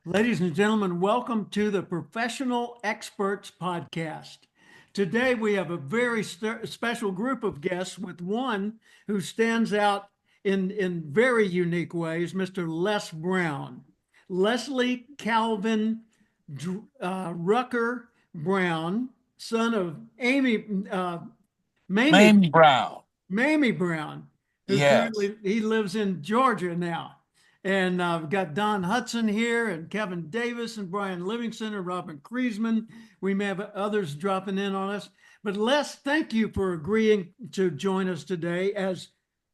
Ladies and gentlemen, welcome to the Professional Experts Podcast. Today we have a very special group of guests with one who stands out in very unique ways, Mr. Les Brown. Leslie Calvin Rucker Brown, son of Mamie Mamie Brown. Mamie Brown, who Yes. currently he lives in Georgia now. And I've got Don Hutson here, and Kevin Davis, and Brian Livingston, and Robin Creasman. We may have others dropping in on us. But Les, thank you for agreeing to join us today as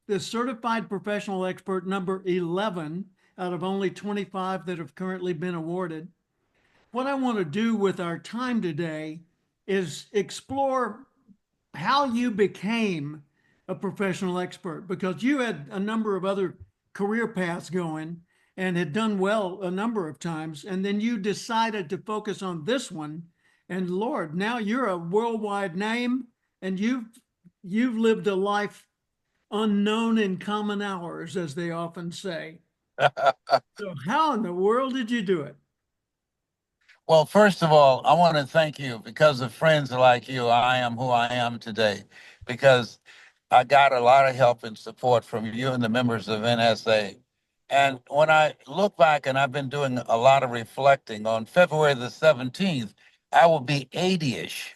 the certified professional expert number 11 out of only 25 that have currently been awarded. What I want to do with our time today is explore how you became a professional expert, because you had a number of other career paths going and had done well a number of times. And then you decided to focus on this one. And Lord, now you're a worldwide name, and you've lived a life unknown in common hours, as they often say. So how in the world did you do it? Well, first of all, I want to thank you. Because of friends like you, I am who I am today, because I got a lot of help and support from you and the members of NSA. And when I look back, and I've been doing a lot of reflecting, on February the 17th, I will be 80-ish.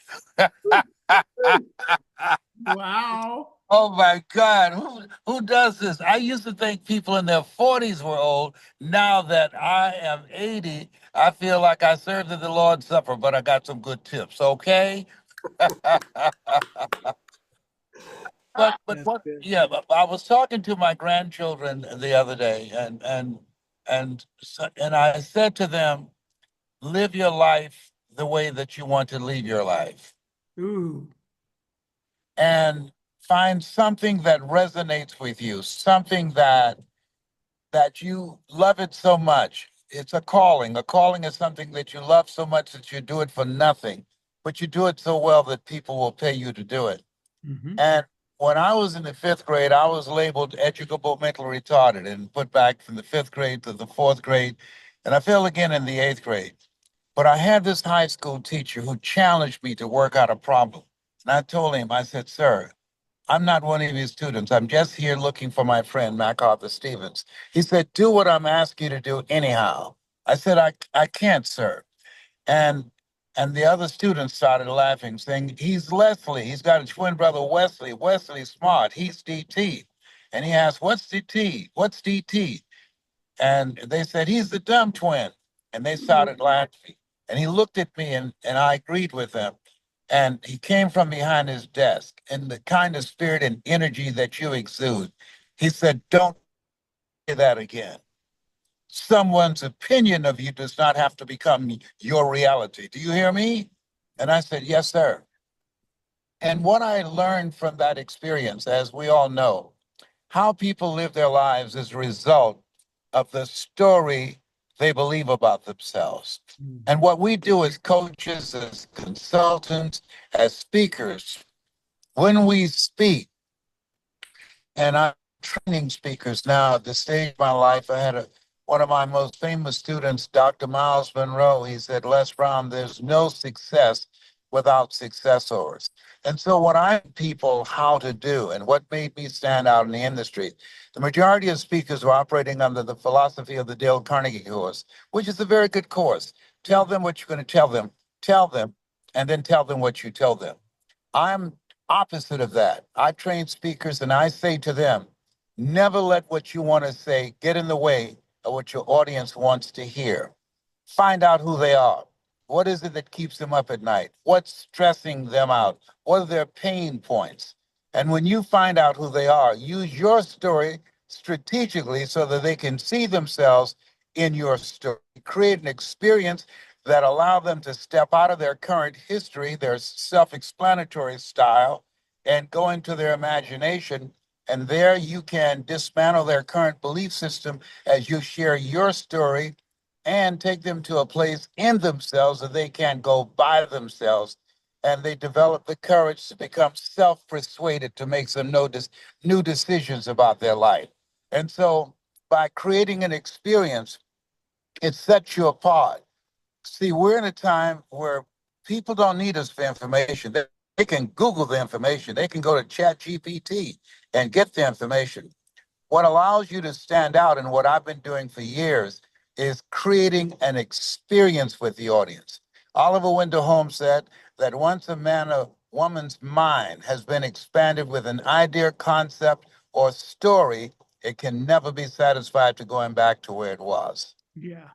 Wow. Oh my God, who does this? I used to think people in their 40s were old. Now that I am 80, I feel like I served at the Lord's Supper, but I got some good tips, okay? But That's what, good. yeah, but I was talking to my grandchildren the other day, and I said to them, live your life the way that you want to live your life, Ooh. and find something that resonates with you, something that you love it so much. It's a calling. A calling is something that you love so much that you do it for nothing, but you do it so well that people will pay you to do it. Mhm. And when I was in the fifth grade, I was labeled educable mental retarded and put back from the fifth grade to the fourth grade. And I failed again in the eighth grade. But I had this high school teacher who challenged me to work out a problem. And I told him, I said, sir, I'm not one of your students. I'm just here looking for my friend, MacArthur Stevens. He said, do what I'm asking you to do anyhow. I said, I can't, sir. And and the other students started laughing, saying, he's Leslie. He's got a twin brother, Wesley. Wesley's smart. He's DT. And he asked, what's DT? What's DT? And they said, he's the dumb twin. And they started laughing. And he looked at me, and I agreed with them. And he came from behind his desk in the kind of spirit and energy that you exude. He said, don't say that again. Someone's opinion of you does not have to become your reality. Do you hear me? And I said, yes, sir. And what I learned from that experience, as we all know, how people live their lives is a result of the story they believe about themselves. And what we do as coaches, as consultants, as speakers, when we speak, and I'm training speakers now at this stage of my life. I had one of my most famous students, Dr. Miles Monroe. He said, Les Brown, there's no success without successors. And so what I people how to do, and what made me stand out in the industry, the majority of speakers are operating under the philosophy of the Dale Carnegie course, which is a very good course. Tell them what you're going to tell them, and then tell them what you tell them. I'm opposite of that. I train speakers and I say to them, never let what you want to say get in the way of what your audience wants to hear. Find out who they are. What is it that keeps them up at night? What's stressing them out? What are their pain points? And when you find out who they are, use your story strategically so that they can see themselves in your story. Create an experience that allow them to step out of their current history, their self-explanatory style, and go into their imagination. And there you can dismantle their current belief system as you share your story and take them to a place in themselves that they can go by themselves. And they develop the courage to become self-persuaded to make some new decisions about their life. And so by creating an experience It sets you apart. See, we're in a time where people don't need us for information. They can Google the information. They can go to Chat GPT and get the information. What allows you to stand out, and what I've been doing for years, is creating an experience with the audience. Oliver Wendell Holmes said that once a man or woman's mind has been expanded with an idea, concept, or story, it can never be satisfied to going back to where it was. Yeah,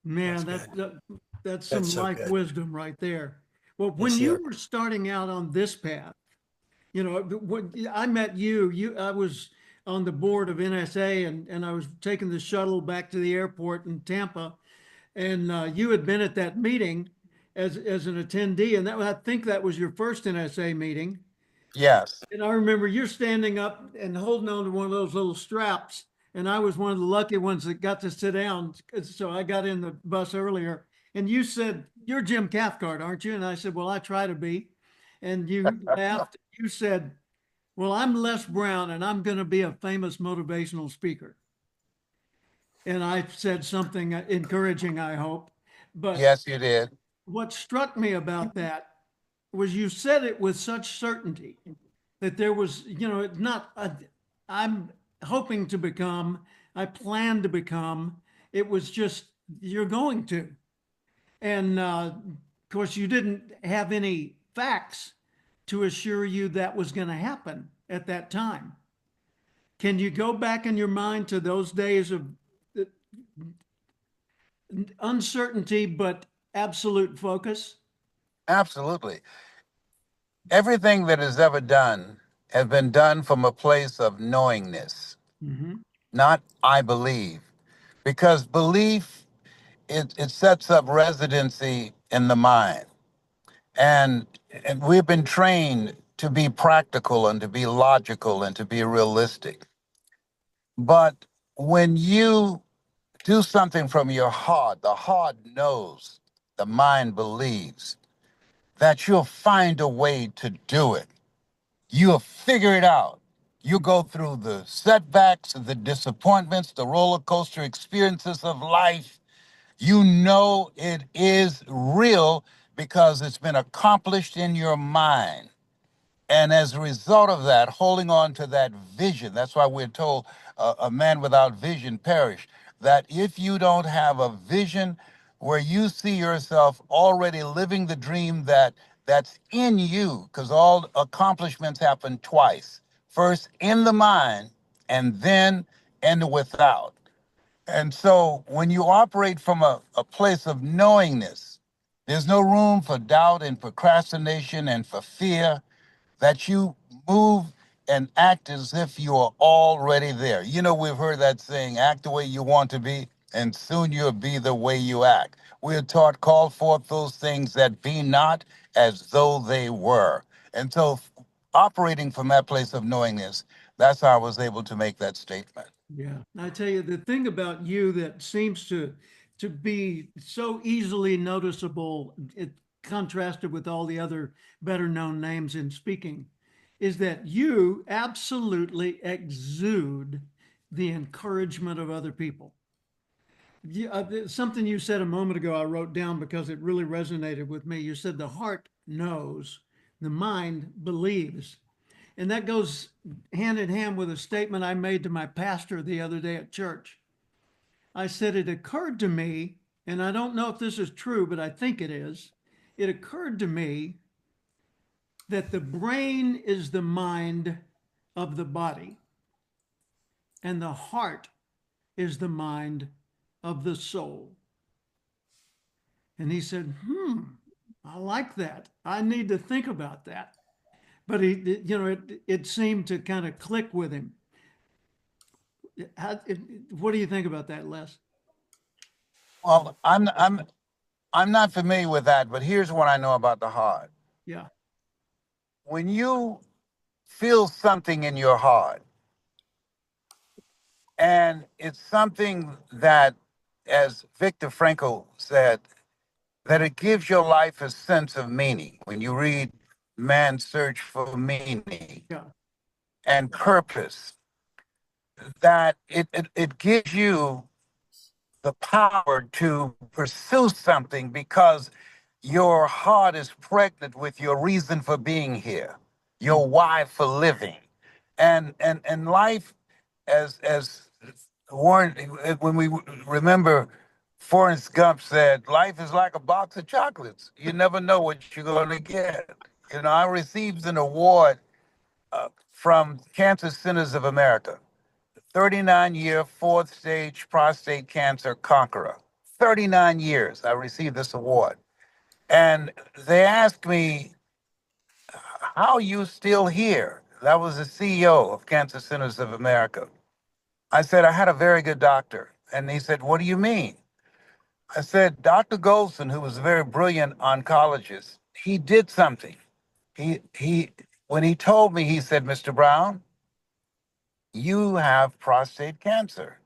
man, That's good. that's That's some so life good. wisdom right there. Well, Yes, when sir. you were starting out on this path, you know, when I met you, I was on the board of NSA and I was taking the shuttle back to the airport in Tampa, and you had been at that meeting as an attendee, and I think that was your first NSA meeting. Yes. And I remember you're standing up and holding on to one of those little straps. And I was one of the lucky ones that got to sit down. So I got in the bus earlier. And you said, "You're Jim Cathcart, aren't you?" And I said, "Well, I try to be." And you laughed. You said, "Well, I'm Les Brown and I'm going to be a famous motivational speaker." And I said something encouraging, I hope. But Yes, you did. what struck me about that was you said it with such certainty that there was, you know, it's not, I'm hoping to become, I plan to become, it was just, you're going to. And of course, you didn't have any facts to assure you that was going to happen at that time. Can you go back in your mind to those days of uncertainty, but absolute focus? Absolutely. Everything that is ever done has been done from a place of knowingness, Mm-hmm. not I believe. Because belief, it sets up residency in the mind. And, and we've been trained to be practical and to be logical and to be realistic. But when you do something from your heart, the heart knows, the mind believes that you'll find a way to do it. You'll figure it out. You go through the setbacks, the disappointments, the roller coaster experiences of life. You know it is real because it's been accomplished in your mind. And as a result of that, holding on to that vision, that's why we're told a man without vision perish. That if you don't have a vision where you see yourself already living the dream that's in you, because all accomplishments happen twice. First in the mind and then in the without. And so when you operate from a place of knowingness, there's no room for doubt and procrastination and for fear, that you move and act as if you are already there. You know, we've heard that saying, act the way you want to be, and soon you'll be the way you act. We are taught, call forth those things that be not as though they were. And so, operating from that place of knowingness, that's how I was able to make that statement. Yeah, I tell you, the thing about you that seems to be so easily noticeable, it contrasted with all the other better known names in speaking, is that you absolutely exude the encouragement of other people. Something you said a moment ago, I wrote down because it really resonated with me. You said the heart knows, the mind believes. And that goes hand in hand with a statement I made to my pastor the other day at church. I said, it occurred to me, and I don't know if this is true, but I think it is. It occurred to me that the brain is the mind of the body, and the heart is the mind of the soul. And he said, I like that. I need to think about that. But it seemed to kind of click with him. What do you think about that, Les? Well, I'm not familiar with that, but here's what I know about the heart. Yeah, When you feel something in your heart, and it's something that, as Viktor Frankl said, that it gives your life a sense of meaning. When you read Man's Search for Meaning yeah, and Purpose, that it gives you the power to pursue something because your heart is pregnant with your reason for being here, your why for living. And life, as Warren, when we remember Forrest Gump said, life is like a box of chocolates. You never know what you're going to get. You know, I received an award from Cancer Centers of America, 39-year fourth stage prostate cancer conqueror. 39 years I received this award. And they asked me, how are you still here? That was the CEO of Cancer Centers of America. I said, I had a very good doctor. And he said, what do you mean? I said, Dr. Goldson, who was a very brilliant oncologist, he did something. When he told me, he said, Mr. Brown, you have prostate cancer.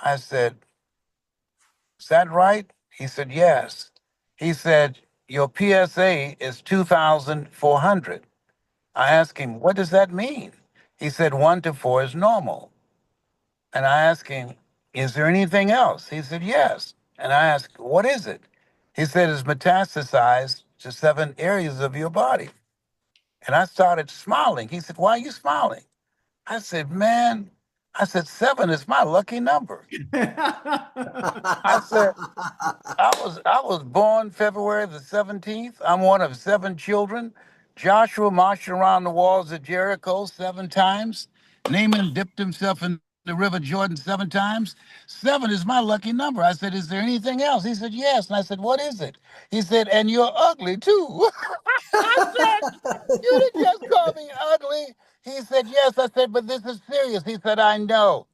I said, is that right? He said, yes. He said, your PSA is 2,400. I asked him, what does that mean? He said, 1 to 4 is normal. And I asked him, is there anything else? He said, yes. And I asked, what is it? He said, it's metastasized to 7 areas of your body. And I started smiling. He said, why are you smiling? I said, man, I said, 7 is my lucky number. I said, I was born February the 17th. I'm one of 7 children. Joshua marched around the walls of Jericho 7 times. Naaman dipped himself in the River Jordan 7 times. 7 is my lucky number. I said, is there anything else? He said, yes. And I said, what is it? He said, and you're ugly too. I said, you didn't just call me ugly. He said, yes. I said, but this is serious. He said, I know.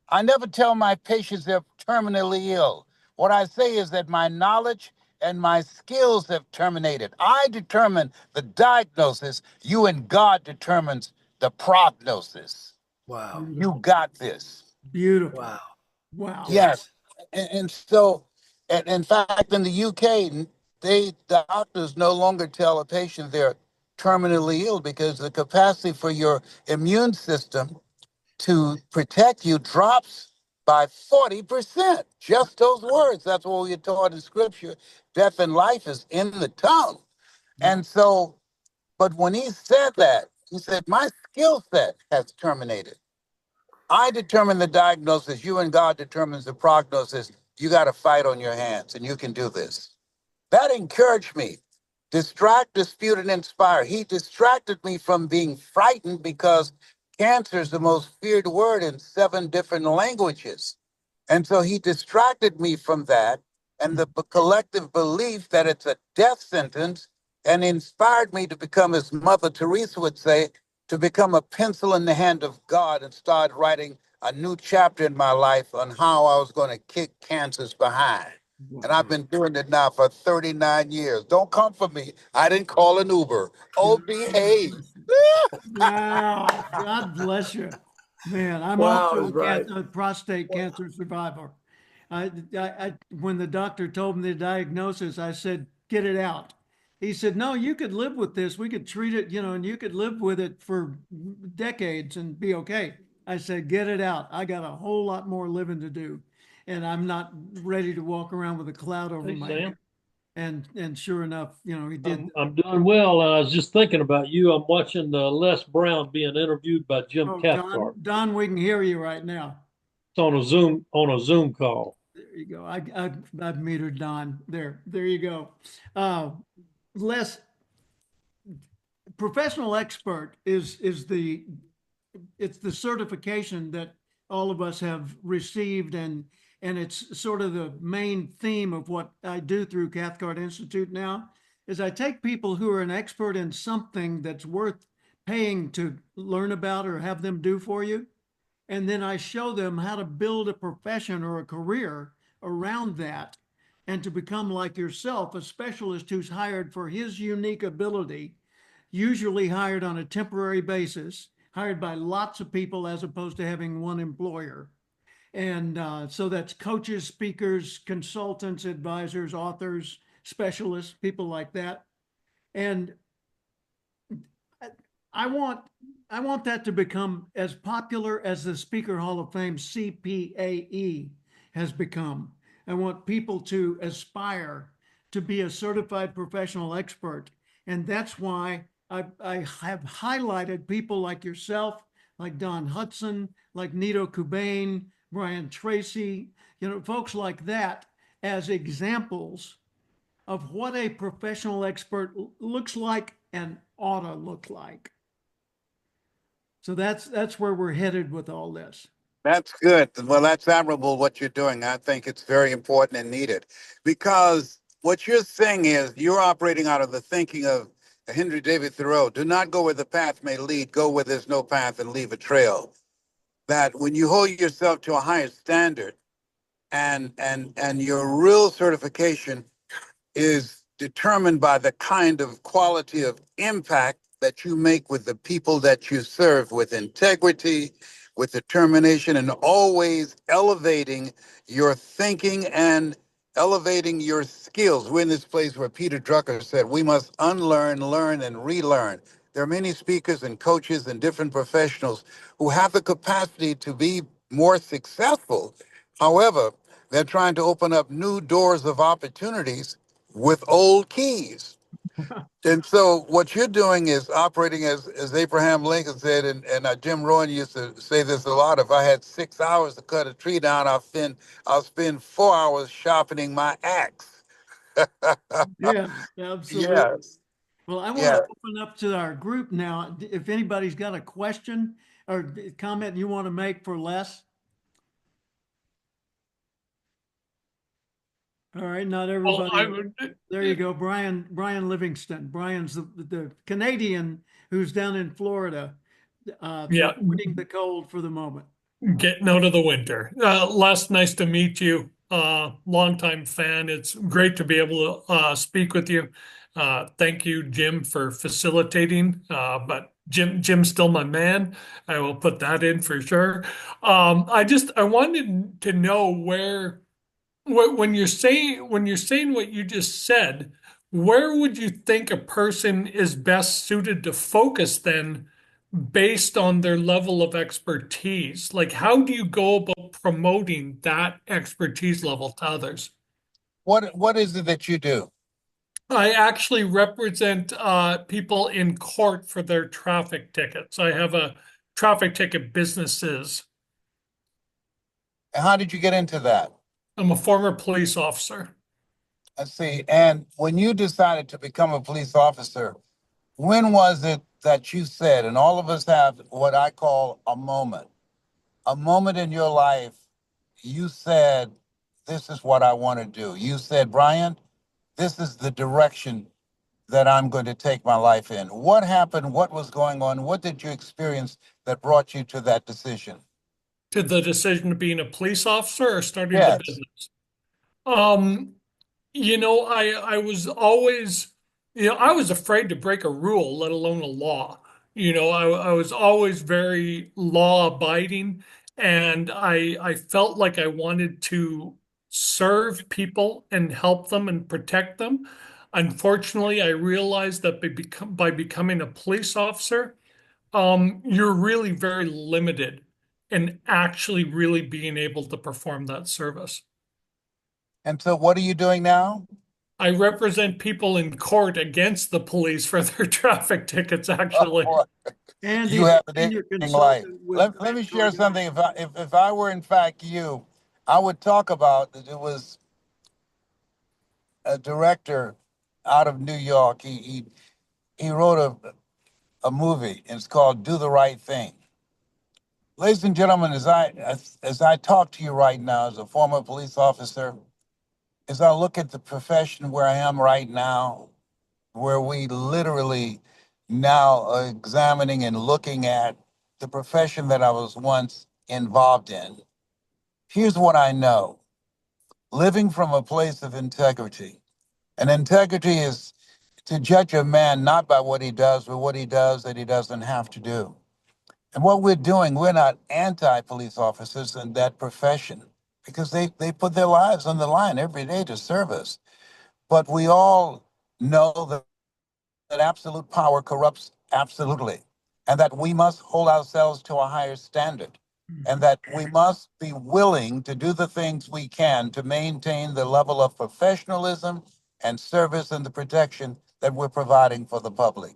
I never tell my patients they're terminally ill. What I say is that my knowledge and my skills have terminated. I determine the diagnosis. You and God determines the prognosis. Wow. You got this. Beautiful. Wow. Wow. Yes. Yes. And so, and in fact, in the UK, the doctors no longer tell a patient they're terminally ill because the capacity for your immune system to protect you drops by 40%. Just those words. That's what we're taught in scripture. Death and life is in the tongue. And so, but when he said that, he said, my skill set has terminated. I determine the diagnosis. You and God determines the prognosis. You got a fight on your hands, and you can do this. That encouraged me. Distract, dispute, and inspire. He distracted me from being frightened because cancer is the most feared word in 7 different languages. And so he distracted me from that and the collective belief that it's a death sentence and inspired me to become, as Mother Teresa would say, to become a pencil in the hand of God and start writing a new chapter in my life on how I was going to kick cancer's behind. And I've been doing it now for 39 years. Don't come for me. I didn't call an Uber. Oh, behave. Wow. God bless you. Man, I'm Wow, also Brian. a prostate cancer survivor. When the doctor told me the diagnosis, I said, get it out. He said, no, you could live with this. We could treat it, and you could live with it for decades and be okay. I said, get it out. I got a whole lot more living to do. And I'm not ready to walk around with a cloud over Hey, my Sam. head. And sure enough, he did. I'm doing well. I was just thinking about you. I'm watching Les Brown being interviewed by Jim Oh, Cathcart. Don, we can hear you right now. It's on a Zoom call. There you go. I've metered Don. There you go. Les, professional expert it's the certification that all of us have received, and it's sort of the main theme of what I do through Cathcart Institute now is I take people who are an expert in something that's worth paying to learn about or have them do for you. And then I show them how to build a profession or a career around that and to become like yourself, a specialist who's hired for his unique ability, usually hired on a temporary basis, hired by lots of people as opposed to having one employer. And so that's coaches, speakers, consultants, advisors, authors, specialists, people like that. And I want I want that to become as popular as the Speaker Hall of Fame CPAE has become. I want people to aspire to be a certified professional expert. And that's why I have highlighted people like yourself, like Don Hutson, like Nito Kubain, Brian Tracy, folks like that as examples of what a professional expert looks like and ought to look like. So that's where we're headed with all this. That's good. Well, that's admirable what you're doing. I think it's very important and needed because what you're saying is you're operating out of the thinking of Henry David Thoreau. Do not go where the path may lead, go where there's no path and leave a trail. That when you hold yourself to a higher standard and your real certification is determined by the kind of quality of impact that you make with the people that you serve with integrity, with determination, and always elevating your thinking and elevating your skills. We're in this place where Peter Drucker said, we must unlearn, learn, and relearn. There are many speakers and coaches and different professionals who have the capacity to be more successful. However, they're trying to open up new doors of opportunities with old keys. And so what you're doing is operating as Abraham Lincoln said, and Jim Rohn used to say this a lot. If I had 6 hours to cut a tree down, I'll spend 4 hours sharpening my axe. Yeah, absolutely. Yes, Well, I want to yes. open up to our group now. If anybody's got a question or comment you want to make for Les. All right, not Well, everybody. There you go, Brian Livingston. Brian's the Canadian who's down in Florida, yeah, avoiding the cold for the moment. getting out of the winter. Les, nice to meet you. Longtime fan. It's great to be able to speak with you. Thank you, Jim, for facilitating. But Jim's still my man. I will put that in for sure. I wanted to know when you're saying what you just said, where would you think a person is best suited to focus then based on their level of expertise? Like, how do you go about promoting that expertise level to others? What is it that you do? I actually represent people in court for their traffic tickets. I have a traffic ticket businesses. How did you get into that? I'm a former police officer. I see. And when you decided to become a police officer, when was it that you said, and all of us have what I call a moment in your life, you said, this is what I want to do. You said, Brian, this is the direction that I'm going to take my life in. What happened? What was going on? What did you experience that brought you to that decision? To the decision of being a police officer or starting the Yes. business? Um, I was always, I was afraid to break a rule, let alone a law. I was always very law abiding, and I felt like I wanted to serve people and help them and protect them. Unfortunately, I realized that by becoming a police officer, you're really very limited in actually really being able to perform that service. And so what are you doing now? I represent people in court against the police for their traffic tickets, Oh, actually. boy, And you he's a have an senior interesting life. consultant with Let me share something. If I were in fact you, I would talk about that. It was a director out of New York. He wrote a movie. And it's called Do the Right Thing. Ladies and gentlemen, as I talk to you right now as a former police officer, as I look at the profession where I am right now, where we literally now are examining and looking at the profession that I was once involved in, here's what I know. Living from a place of integrity. And integrity is to judge a man not by what he does, but what he does that he doesn't have to do. And what we're doing, we're not anti-police officers in that profession because they put their lives on the line every day to serve us. But we all know that absolute power corrupts absolutely, and that we must hold ourselves to a higher standard. and that we must be willing to do the things we can to maintain the level of professionalism and service and the protection that we're providing for the public.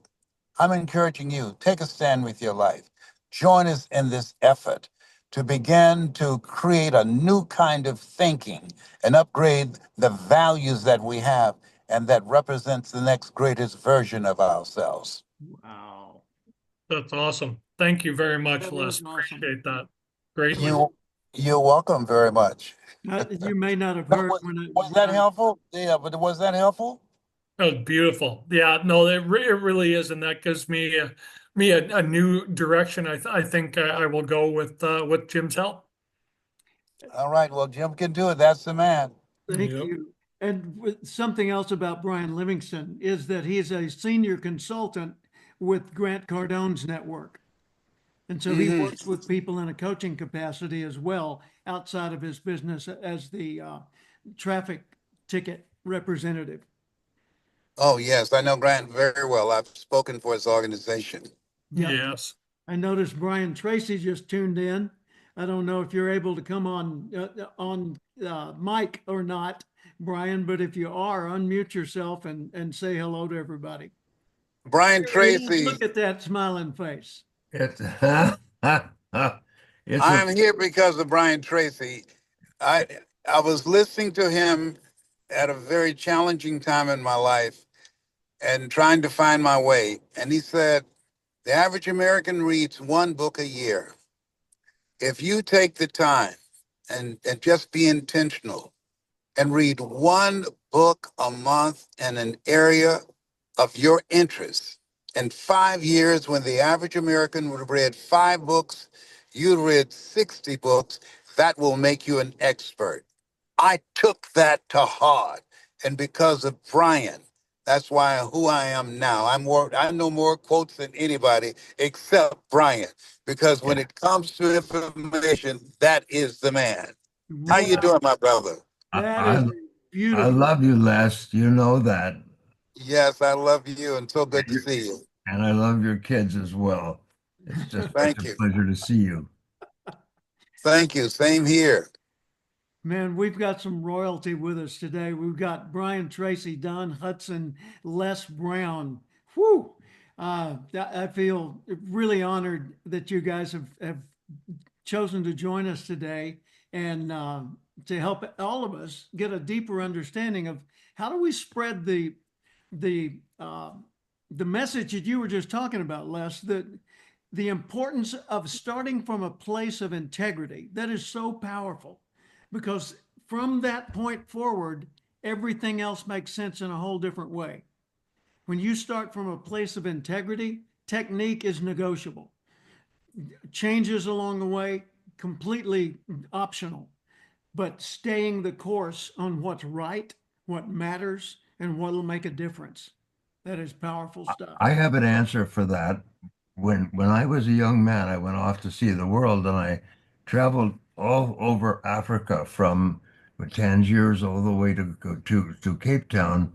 I'm encouraging you, take a stand with your life. Join us in this effort to begin to create a new kind of thinking and upgrade the values that we have and that represents the next greatest version of ourselves. Wow. That's awesome. Thank you very much, That Les. is awesome. Appreciate that greatly. You're welcome very much. You may not have No, heard was that helpful? Yeah, but was that helpful? That was beautiful. Yeah, no, it really is, and that gives me a new direction. I think I will go with Jim's help. All right, well, Jim can do it. That's the man. Thank Yep. you. And something else about Brian Livingston is that he is a senior consultant with Grant Cardone's network. And so he works with people in a coaching capacity as well, outside of his business as the traffic ticket representative. Oh, yes, I know Grant very well. I've spoken for his organization. Yep. Yes. I noticed Brian Tracy just tuned in. I don't know if you're able to come on mic or not, Brian, but if you are, unmute yourself and say hello to everybody. Brian Tracy, Look at that smiling face. It's I'm here because of Brian Tracy. I I was listening to him at a very challenging time in my life and trying to find my way. And he said, the average American reads one book a year. If you take the time and just be intentional and read one book a month in an area of your interest, in 5 years, when the average American would have read 5 books, you read 60 books, that will make you an expert. I took that to heart. And because of Brian, that's why who I am now. I know more quotes than anybody except Brian, because when it comes to information, that is the man. How you doing, my brother? That I, is I beautiful. love you, Les. You know that. Yes, I love you and so good to see you. And I love your kids as well. It's just such Thank a you. pleasure to see you. Thank you. Same here. Man, we've got some royalty with us today. We've got Brian Tracy, Don Hutson, Les Brown. Whew. I feel really honored that you guys have chosen to join us today and to help all of us get a deeper understanding of how do we spread the message that you were just talking about, Les, that the importance of starting from a place of integrity. That is so powerful because from that point forward, everything else makes sense in a whole different way. When you start from a place of integrity, technique is negotiable. Changes along the way, completely optional, but staying the course on what's right, what matters, and what will make a difference. That is powerful stuff. I have an answer for that. When I was a young man, I went off to see the world and I traveled all over Africa from Tangiers all the way to Cape Town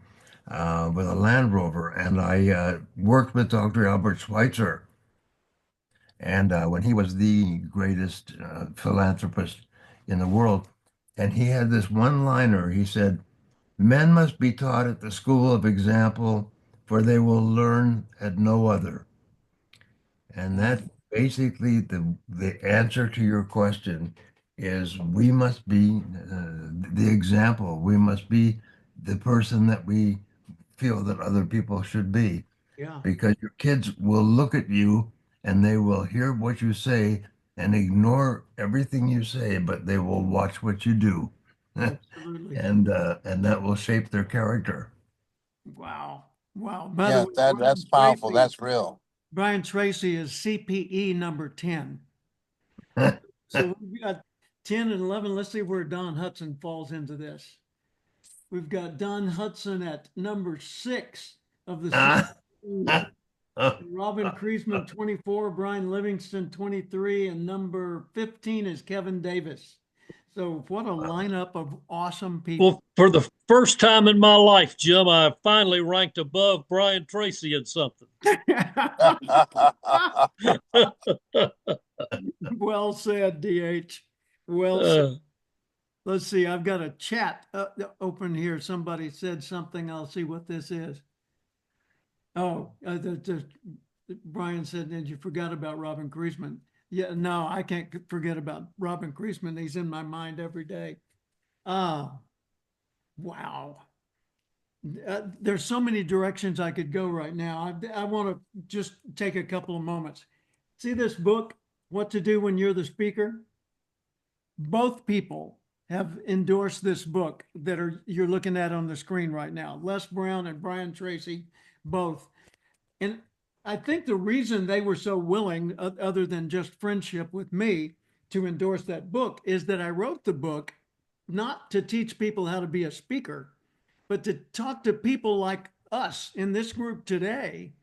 with a Land Rover. And I worked with Dr. Albert Schweitzer. And when he was the greatest philanthropist in the world, and he had this one-liner. He said, "Men must be taught at the school of example, for they will learn at no other." And that's basically the answer to your question is we must be the example. We must be the person that we feel that other people should be, Yeah, because your kids will look at you and they will hear what you say and ignore everything you say, but they will watch what you do. absolutely. And that will shape their character. Wow. Wow. By the Yeah, way, that's powerful. That's real. Brian Tracy is CPE number 10. So we've got 10 and 11. Let's see where Don Hutson falls into this. We've got Don Hutson at number 6 of the CPE. Robin Creasman 24, Brian Livingston 23, and number 15 is Kevin Davis. So what a lineup of awesome people. Well, for the first time in my life, Jim, I finally ranked above Brian Tracy in something. Well said, DH. Well said. Uh, Let's see, I've got a chat open here. Somebody said something. I'll see what this is. Oh, Brian said, and you forgot about Robin Creasman. Yeah, no, I can't forget about Robin Creasman. He's in my mind every day. Ah, wow. There's so many directions I could go right now. I want to just take a couple of moments. See this book, What to Do When You're the Speaker? Both people have endorsed this book that you're looking at on the screen right now. Les Brown and Brian Tracy, both. And I think the reason they were so willing, other than just friendship with me, to endorse that book is that I wrote the book not to teach people how to be a speaker, but to talk to people like us in this group today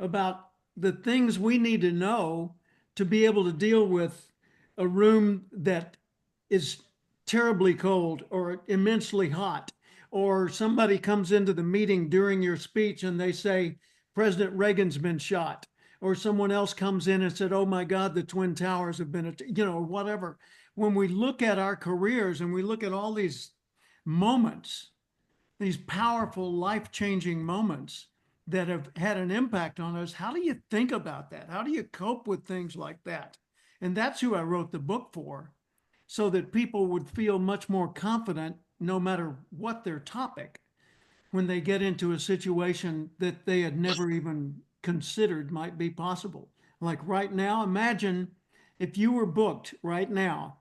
about the things we need to know to be able to deal with a room that is terribly cold or immensely hot, or somebody comes into the meeting during your speech and they say, President Reagan's been shot, or someone else comes in and said, oh my God, the Twin Towers have been, whatever. When we look at our careers and we look at all these moments, these powerful, life-changing moments that have had an impact on us, how do you think about that? How do you cope with things like that? And that's who I wrote the book for, so that people would feel much more confident no matter what their topic when they get into a situation that they had never even considered might be possible. Like right now, imagine if you were booked right now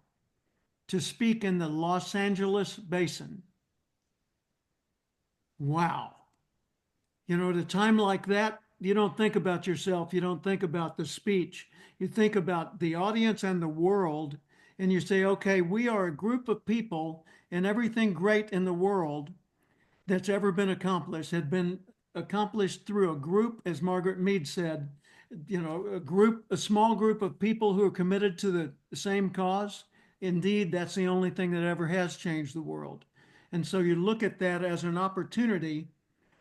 to speak in the Los Angeles basin. Wow. At a time like that, you don't think about yourself. You don't think about the speech. You think about the audience and the world. And you say, okay, we are a group of people, and everything great in the world that's ever been accomplished had been accomplished through a group, as Margaret Mead said, a small group of people who are committed to the same cause. Indeed, that's the only thing that ever has changed the world. And so you look at that as an opportunity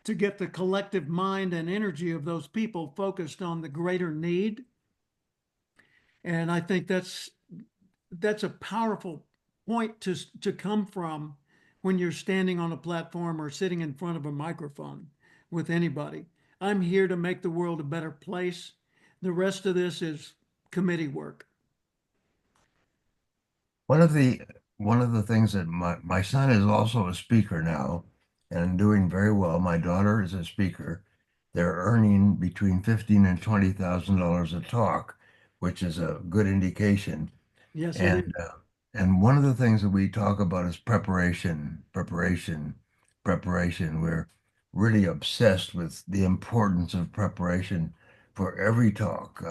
to get the collective mind and energy of those people focused on the greater need. And I think that's a powerful point to come from when you're standing on a platform or sitting in front of a microphone with anybody. I'm here to make the world a better place. The rest of this is committee work. One of the one of the things that my son is also a speaker now and doing very well. My daughter is a speaker. They're earning between 15 and $20,000 a talk, which is a good indication. Yes, it is. And one of the things that we talk about is preparation, preparation, preparation. We're really obsessed with the importance of preparation for every talk.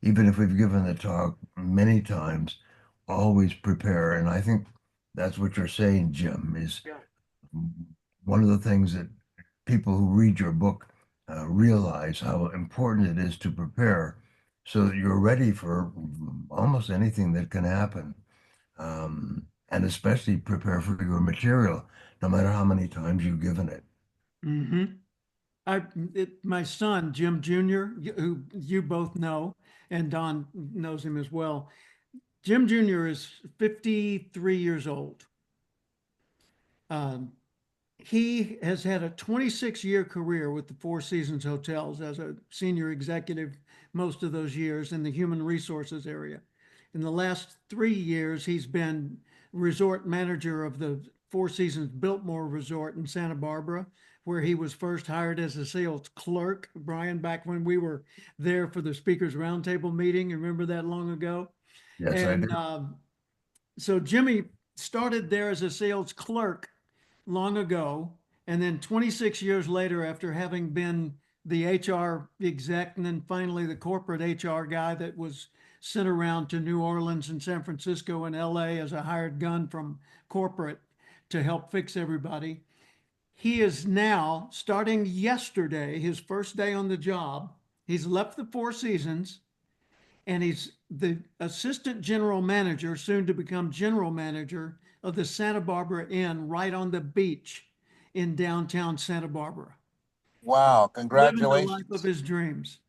Even if we've given the talk many times, always prepare. And I think that's what you're saying, Jim, is Yeah. one of the things that people who read your book realize how important it is to prepare so that you're ready for almost anything that can happen. And especially prepare for your material, no matter how many times you've given it. Mm-hmm. My son, Jim Jr., who you both know, and Don knows him as well. Jim Jr. is 53 years old. Um, he has had a 26-year career with the Four Seasons Hotels as a senior executive most of those years in the human resources area. In the last 3 years, he's been resort manager of the Four Seasons Biltmore Resort in Santa Barbara, where he was first hired as a sales clerk. Brian, back when we were there for the Speakers Roundtable meeting, you remember that long ago? Yes, I And do. so Jimmy started there as a sales clerk long ago. And then 26 years later, after having been the HR exec and then finally the corporate HR guy that was sent around to New Orleans and San Francisco and LA as a hired gun from corporate to help fix everybody. He is now, starting yesterday, his first day on the job, he's left the Four Seasons and he's the assistant general manager, soon to become general manager of the Santa Barbara Inn right on the beach in downtown Santa Barbara, Wow, living the life of congratulations. his dreams.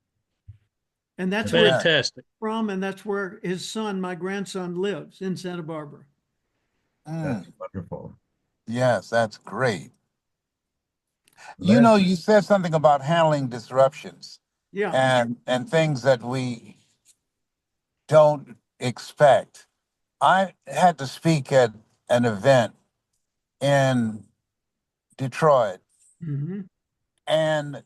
And that's where he's Fantastic. from, and that's where his son, my grandson, lives in Santa Barbara. Mm, That's wonderful. yes, that's great. You Les, know, you said something about handling disruptions Yeah. and things that we don't expect. I had to speak at an event in Detroit, Hmm. and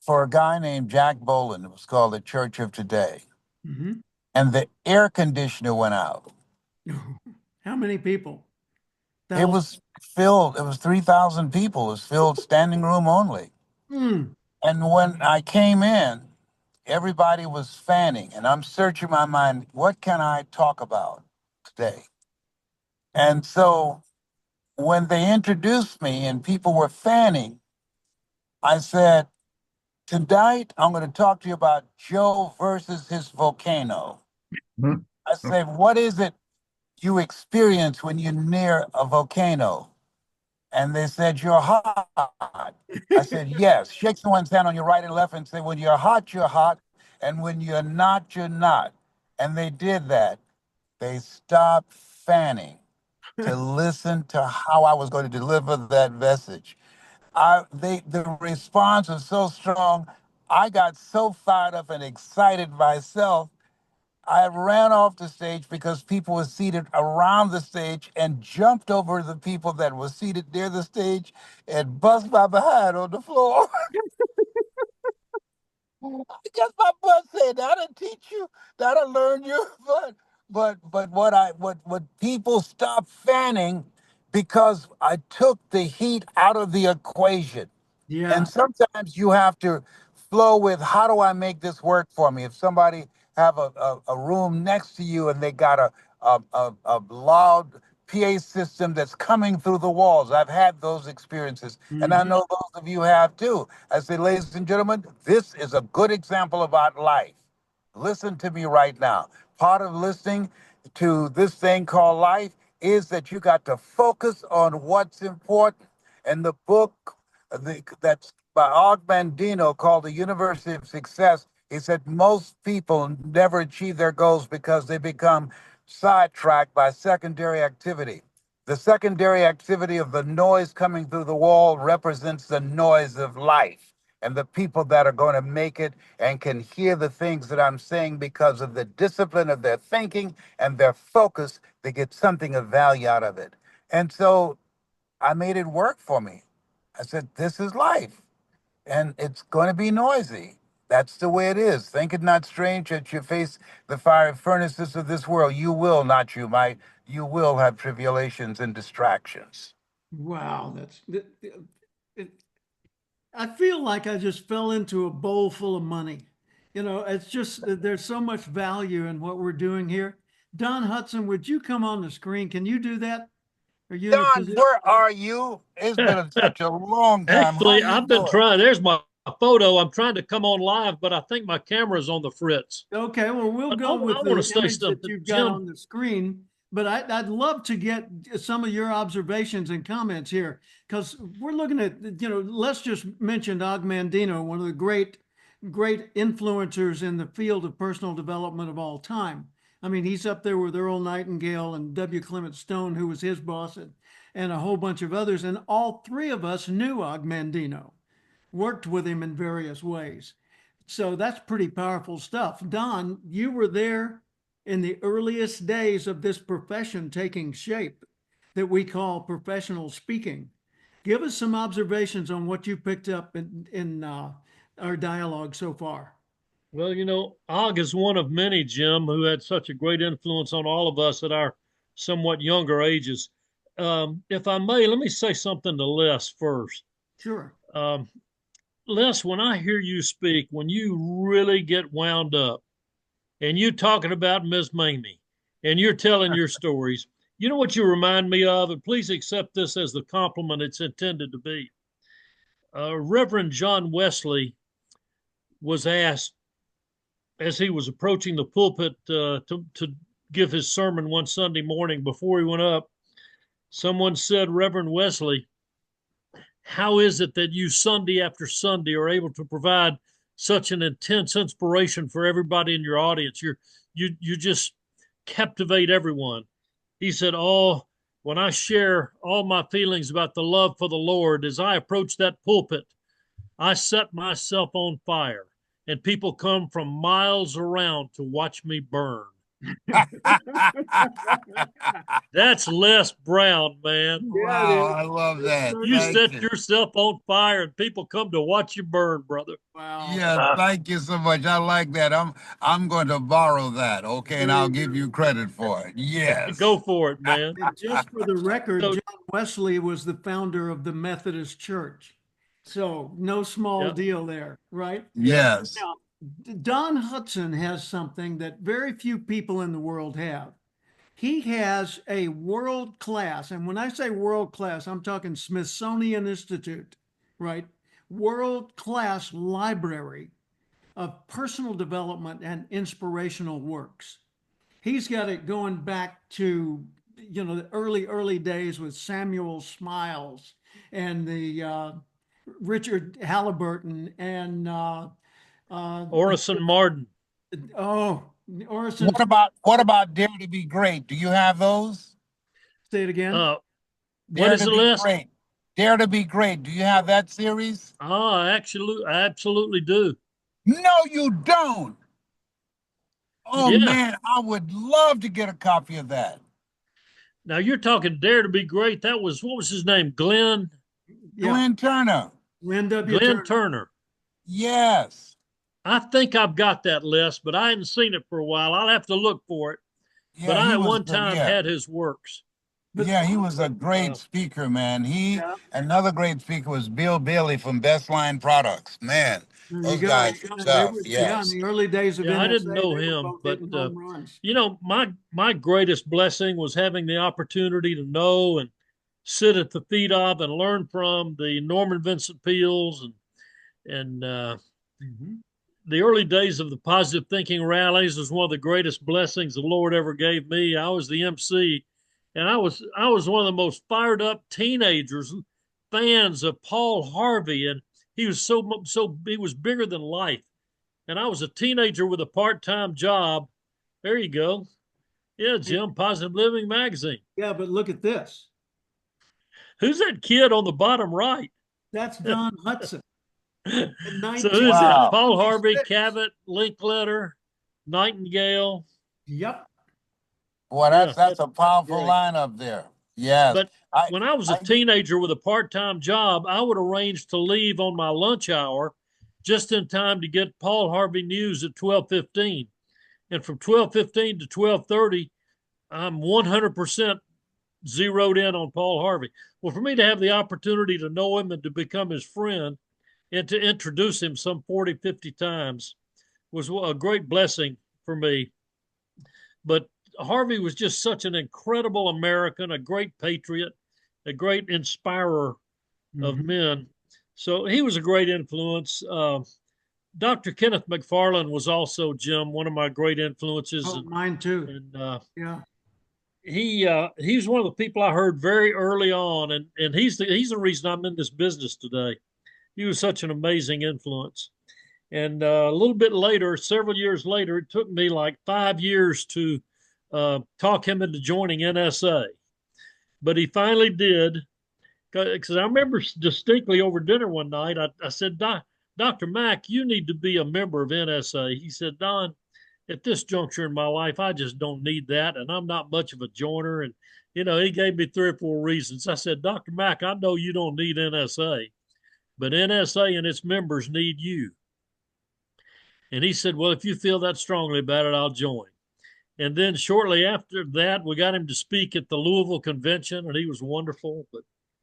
for a guy named Jack Boland, it was called the Church of Today, Hmm. and the air conditioner went out. How many people? It Thousands. was filled, it was 3,000 people, it was filled standing room only. Mm. And when I came in, everybody was fanning, and I'm searching my mind, what can I talk about today? And so when they introduced me and people were fanning, I said, tonight I'm going to talk to you about Joe versus his volcano. hmm, I said, what is it you experience when you're near a volcano? And they said, you're hot. I said, yes. Shake someone's hand on your right and left and say, when you're hot, you're hot. And when you're not, you're not. And they did that. They stopped fanning to listen to how I was going to deliver that message. The response was so strong. I got so fired up and excited myself. I ran off the stage because people were seated around the stage and jumped over the people that were seated near the stage and bust my behind on the floor. I guess my butt said that'll teach you, that'll learn you. But what people stopped fanning because I took the heat out of the equation. And Yeah. sometimes you have to flow with how do I make this work for me? If somebody have a room next to you and they got a loud PA system that's coming through the walls. I've had those experiences. And I Hmm. know those of you have too. I say, ladies and gentlemen, this is a good example about life. Listen to me right now. Part of listening to this thing called life is that you got to focus on what's important. And the book that's by Og Mandino called The University of Success, he said most people never achieve their goals because they become sidetracked by secondary activity. The secondary activity of the noise coming through the wall represents the noise of life and the people that are going to make it and can hear the things that I'm saying because of the discipline of their thinking and their focus, they get something of value out of it. And so I made it work for me. I said, this is life and it's going to be noisy. That's the way it is. Think it not strange that you face the fiery furnaces of this world. You will, not you might, you will have tribulations and distractions. Wow. It, I feel like I just fell into a bowl full of money. It's just there's so much value in what we're doing here. Don Hutson, would you come on the screen? Can you do that? Are you in a Don, position? where are you? It's been such a long time. How Actually, you I've been doing? trying. There's my photo. I'm trying to come on live, but I think my camera's on the fritz. Okay, well, we'll But go I with want to the say image that something, you've got Jim. on the screen, but I'd love to get some of your observations and comments here because we're looking at, let's just mention Og Mandino, one of the great influencers in the field of personal development of all time. I mean, he's up there with Earl Nightingale and W. Clement Stone, who was his boss, and a whole bunch of others. And all three of us knew Og Mandino, worked with him in various ways. So that's pretty powerful stuff. Don, you were there in the earliest days of this profession taking shape that we call professional speaking. Give us some observations on what you picked up in our dialogue so far. Well, Og is one of many, Jim, who had such a great influence on all of us at our somewhat younger ages. If I may, let me say something to Les first. Sure. Um, Les, when I hear you speak, when you really get wound up and you talking about Miss Mamie and you're telling your stories, you know what you remind me of? And please accept this as the compliment it's intended to be. Reverend John Wesley was asked as he was approaching the pulpit to give his sermon one Sunday morning before he went up. Someone said, Reverend Wesley, how is it that you Sunday after Sunday are able to provide such an intense inspiration for everybody in your audience. You just captivate everyone. He said, "Oh, when I share all my feelings about the love for the Lord, as I approach that pulpit, I set myself on fire, and people come from miles around to watch me burn." That's Les Brown, man. Yeah, it Wow, is. I love that. You Certainly. Thank set you. yourself on fire, and people come to watch you burn, brother. Wow. Yeah, thank you so much. I like that. I'm going to borrow that, okay, and There I'll you give go. you credit for it. Go Yes. for it, man. And just for the record, So, John Wesley was the founder of the Methodist Church. So no small yeah. deal there, right? Yes. Now, Don Hutson has something that very few people in the world have. He has a world class, and when I say world class, I'm talking Smithsonian Institute, right? World class library of personal development and inspirational works. He's got it going back to, the early days with Samuel Smiles and the Richard Halliburton and Orison Martin. oh, Orson. What about Dare to Be Great? Do you have those? Say it again. Uh, what Dare is to the Be list? Great. Dare to Be Great. Do you have that series? I absolutely do. No, you don't. Oh Yeah. man, I would love to get a copy of that. Now you're talking Dare to Be Great. That was, what was his name? Yeah, Glenn Turner. Lynn W. Glenn Turner. Turner. Yes. I think I've got that list, but I hadn't seen it for a while. I'll have to look for it. But Yeah, I he at was one good. time Yeah. had his works. But Yeah, he was a great Uh, speaker, man. yeah, Another great speaker was Bill Bailey from Best Line Products. Man, there you those go. guys Yeah, are they tough. were, yeah, in Yes. the early days of yeah, I didn't NSA, know they were him, both but hitting home runs. my greatest blessing was having the opportunity to know and sit at the feet of and learn from the Norman Vincent Peales and Mhm. the early days of the positive thinking rallies was one of the greatest blessings the Lord ever gave me. I was the MC, and I was one of the most fired up teenagers, fans of Paul Harvey, and he was he was bigger than life. And I was a teenager with a part time job. There you go. Yeah, Jim, Positive Living Magazine. Yeah, but look at this. Who's that kid on the bottom right? That's Don Hutson in So who's that? Wow. Paul Harvey, 1926. Cavett, Linkletter, Nightingale. Yep. Boy, Yeah, that's a that's powerful great. lineup there. Yes. But I when I was a I teenager with a part-time job, I would arrange to leave on my lunch hour just in time to get Paul Harvey News at 12:15. And from 12:15 to 12:30, I'm 100% zeroed in on Paul Harvey. Well, for me to have the opportunity to know him and to become his friend and to introduce him some 40, 50 times was a great blessing for me. But Harvey was just such an incredible American, a great patriot, a great inspirer of Mhm. men. So he was a great influence. Dr. Kenneth McFarland was also, Jim, one of my great influences, Oh, mine too. and Yeah. he's one of the people I heard very early on, and he's the reason I'm in this business today. He was such an amazing influence. And a little bit later, several years later, it took me like 5 years to talk him into joining NSA. But he finally did. Because I remember distinctly over dinner one night, I said, Dr. Mack, you need to be a member of NSA. He said, Don, at this juncture in my life, I just don't need that. And I'm not much of a joiner. And, he gave me 3 or 4 reasons. I said, Dr. Mack, I know you don't need NSA, but NSA and its members need you. And he said, well, if you feel that strongly about it, I'll join. And then shortly after that, we got him to speak at the Louisville convention, and he was wonderful. But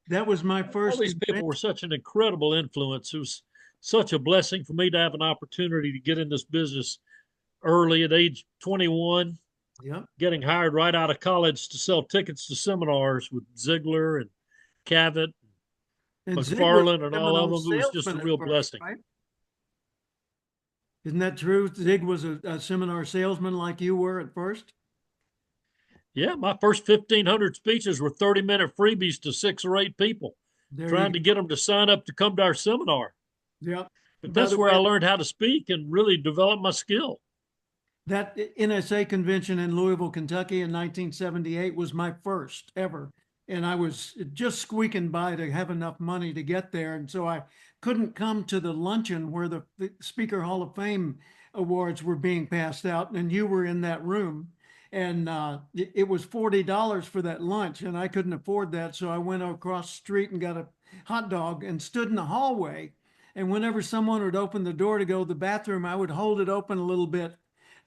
That was my all first these people were such an incredible influence. It was such a blessing for me to have an opportunity to get in this business early at age 21, Yep. getting hired right out of college to sell tickets to seminars with Ziegler and Cavett, And Zig was McFarland, a and all of seminar them. It was just a salesman at real first, blessing. right? Isn't that true? Zig was a seminar salesman like you were at first? Yeah, my first 1,500 speeches were 30-minute freebies to 6 or 8 people, There you trying to go. get them to sign up to come to our seminar. Yep. But By that's the where I way, learned how to speak and really develop my skill. that NSA convention in Louisville, Kentucky in 1978 was my first ever. And I was just squeaking by to have enough money to get there. And so I couldn't come to the luncheon where the Speaker Hall of Fame awards were being passed out. And you were in that room. And it was $40 for that lunch. And I couldn't afford that. So I went across the street and got a hot dog and stood in the hallway. And whenever someone would open the door to go to the bathroom, I would hold it open a little bit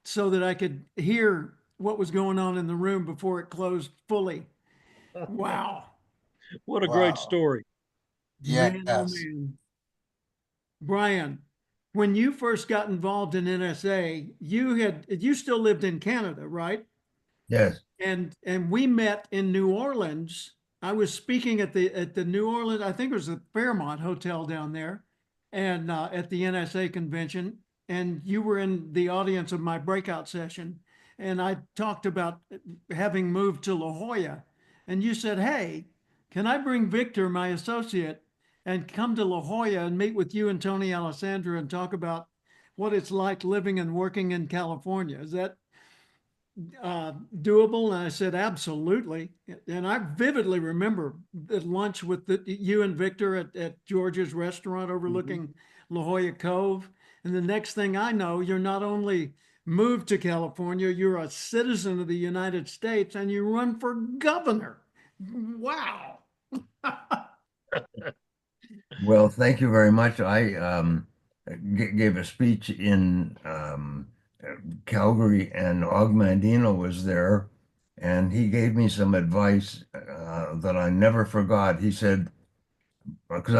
so that I could hear what was going on in the room before it closed fully. Wow. What a great Wow. story. Man, oh Yes. man. Brian, when you first got involved in NSA, you still lived in Canada, right? Yes. And we met in New Orleans. I was speaking at the New Orleans, I think it was the Fairmont Hotel down there, and at the NSA convention. And you were in the audience of my breakout session, and I talked about having moved to La Jolla, and you said, "Hey, can I bring Victor, my associate, and come to La Jolla and meet with you and Tony Alessandra and talk about what it's like living and working in California? Is that doable?" And I said, absolutely. And I vividly remember the lunch with you and Victor at George's restaurant overlooking La Jolla Cove. And the next thing I know, you're not only moved to California, you're a citizen of the United States and you run for governor. Wow. Well, thank you very much. I gave a speech in Calgary, and Og Mandino was there, and he gave me some advice that I never forgot. He said, because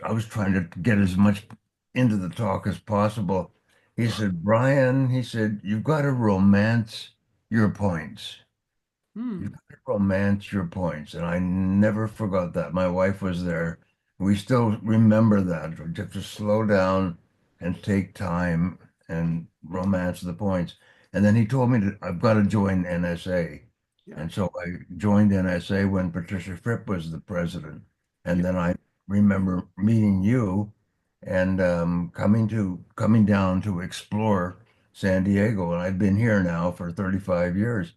I was trying to get as much into the talk as possible. He said, Brian, he said, you've got to romance your points. Hmm. You gotta romance your points. And I never forgot that. My wife was there. We still remember that. We have to slow down and take time and romance the points. And then he told me that I've got to join NSA. Yeah. And so I joined NSA when Patricia Fripp was the president. And Yeah. then I remember meeting you and coming down to explore San Diego. And I've been here now for 35 years.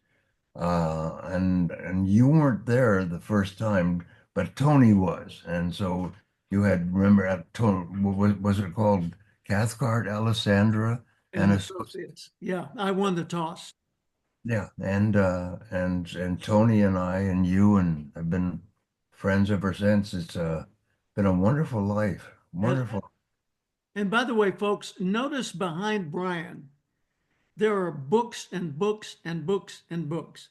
And you weren't there the first time, but Tony was, and so you had remember Tony, was it called Cathcart, Alessandra, And and associates. Yeah. I won the toss. yeah, and Tony and I and you and have been friends ever since. It's been a wonderful life, Has, wonderful. and by the way, folks, notice behind Brian, there are books and books and books and books.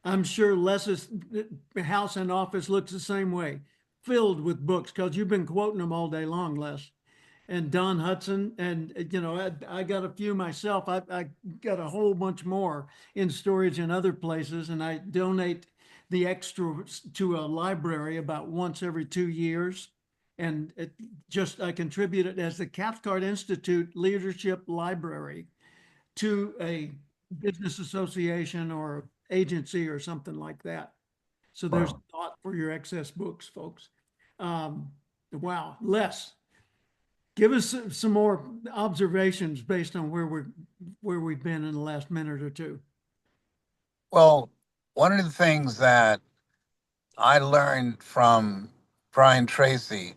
I'm sure Les's house and office looks the same way, filled with books, because you've been quoting them all day long, Les. And Don Hutson, and I got a few myself. I got a whole bunch more in storage in other places, and I donate the extra to a library about once every 2 years. And I contribute it as the Cathcart Institute Leadership Library to a business association or agency or something like that. So there's Wow. a thought for your excess books, folks. Um, wow, Les, give us some more observations based on where we've been in the last minute or two. Well, one of the things that I learned from Brian Tracy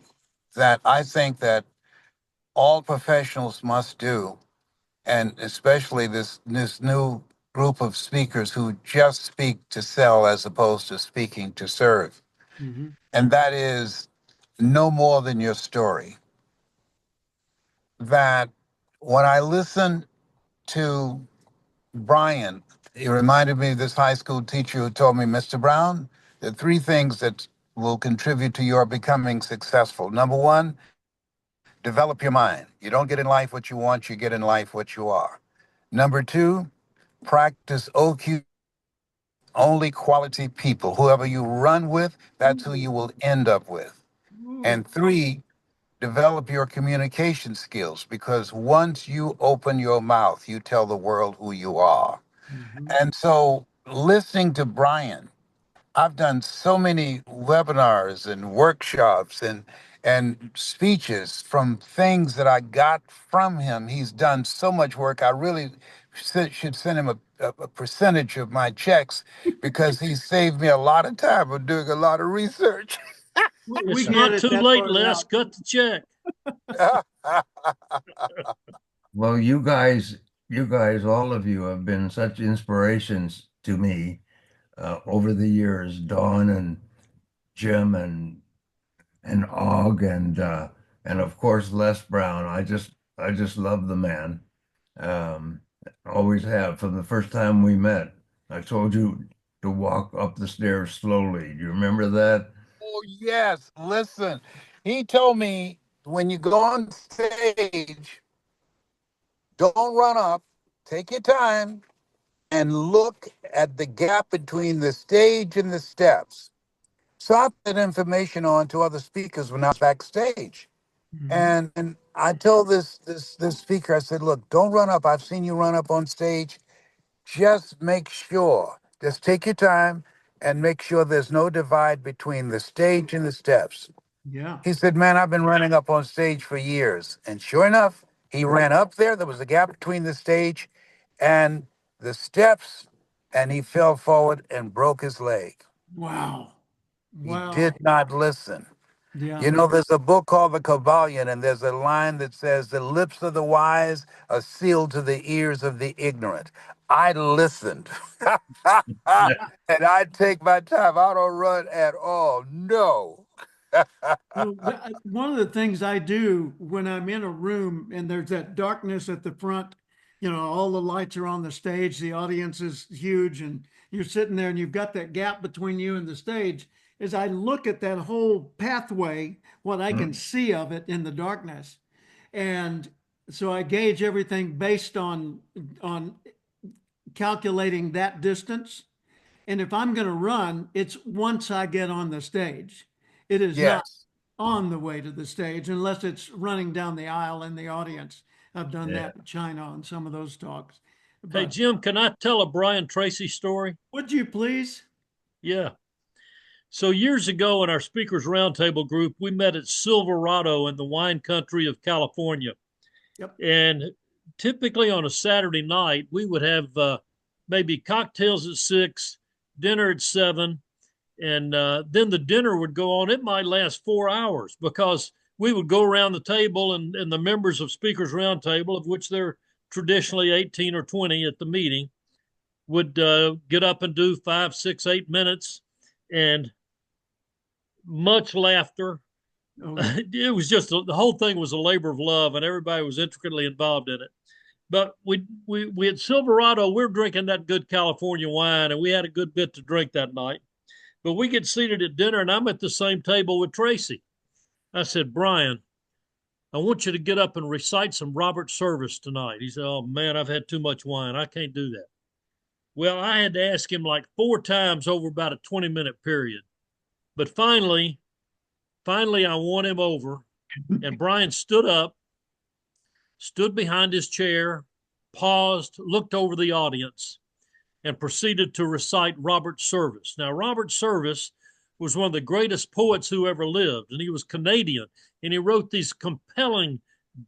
that I think that all professionals must do, and especially this new group of speakers who just speak to sell as opposed to speaking to serve. Mm-hmm. And that is no more than your story. That when I listen to Brian, he reminded me of this high school teacher who told me, Mr. Brown, there are three things that will contribute to your becoming successful. Number one, develop your mind. You don't get in life what you want, you get in life what you are. Number two, practice OQ, only quality people. Whoever you run with, that's who you will end up with. Ooh. And three, develop your communication skills because once you open your mouth, you tell the world who you are. Mm-hmm. And so listening to Brian, I've done so many webinars and workshops, and speeches from things that I got from him. He's done so much work. I really should send him a percentage of my checks because he saved me a lot of time of doing a lot of research. We It's can not edit too that late, part Les. out. Cut the check. Well, you guys, all of you have been such inspirations to me over the years, Don and Jim and Og and of course Les Brown. I just love the man. Um, Always have from the first time we met. I told you to walk up the stairs slowly. Do you remember that? Oh, yes. Listen, he told me when you go on stage, don't run up, take your time, and look at the gap between the stage and the steps. So I put information on to other speakers when I was backstage. Mhm. And I told this speaker, I said, look, don't run up. I've seen you run up on stage. Just make sure, just take your time and make sure there's no divide between the stage and the steps. Yeah. He said, man, I've been running up on stage for years. And sure enough, he ran up there. There was a gap between the stage and the steps, and he fell forward and broke his leg. Wow. He Wow. did not listen. Yeah. You know, there's a book called The Kabbalion, and there's a line that says, the lips of the wise are sealed to the ears of the ignorant. I listened. And I take my time. I don't run at all. No. Well, one of the things I do when I'm in a room and there's that darkness at the front, all the lights are on the stage, the audience is huge, and you're sitting there and you've got that gap between you and the stage, is I look at that whole pathway, what I can see of it in the darkness. And so I gauge everything based on calculating that distance. And if I'm going to run, it's once I get on the stage. It is not Yes. on the way to the stage unless it's running down the aisle in the audience. I've done Yeah. that in China on some of those talks. Hey, But Jim, can I tell a Brian Tracy story? would you please? Yeah. So years ago in our speakers roundtable group, we met at Silverado in the wine country of California. Yep. And typically on a Saturday night, we would have maybe cocktails at 6, dinner at 7, and then the dinner would go on. It might last 4 hours because we would go around the table, and the members of Speakers Roundtable, of which there are traditionally 18 or 20 at the meeting, would get up and do 5, 6, 8 minutes, and much laughter. Oh, yeah. It was just the whole thing was a labor of love, and everybody was intricately involved in it. But we at Silverado, we're drinking that good California wine, and we had a good bit to drink that night. But we get seated at dinner, and I'm at the same table with Tracy. I said, Brian, I want you to get up and recite some Robert Service tonight. He said, oh man, I've had too much wine. I can't do that. Well, I had to ask him like 4 times over about a 20-minute period. But finally, I won him over. And Brian stood up, stood behind his chair, paused, looked over the audience, and proceeded to recite Robert Service. Now, Robert Service was one of the greatest poets who ever lived, and he was Canadian, and he wrote these compelling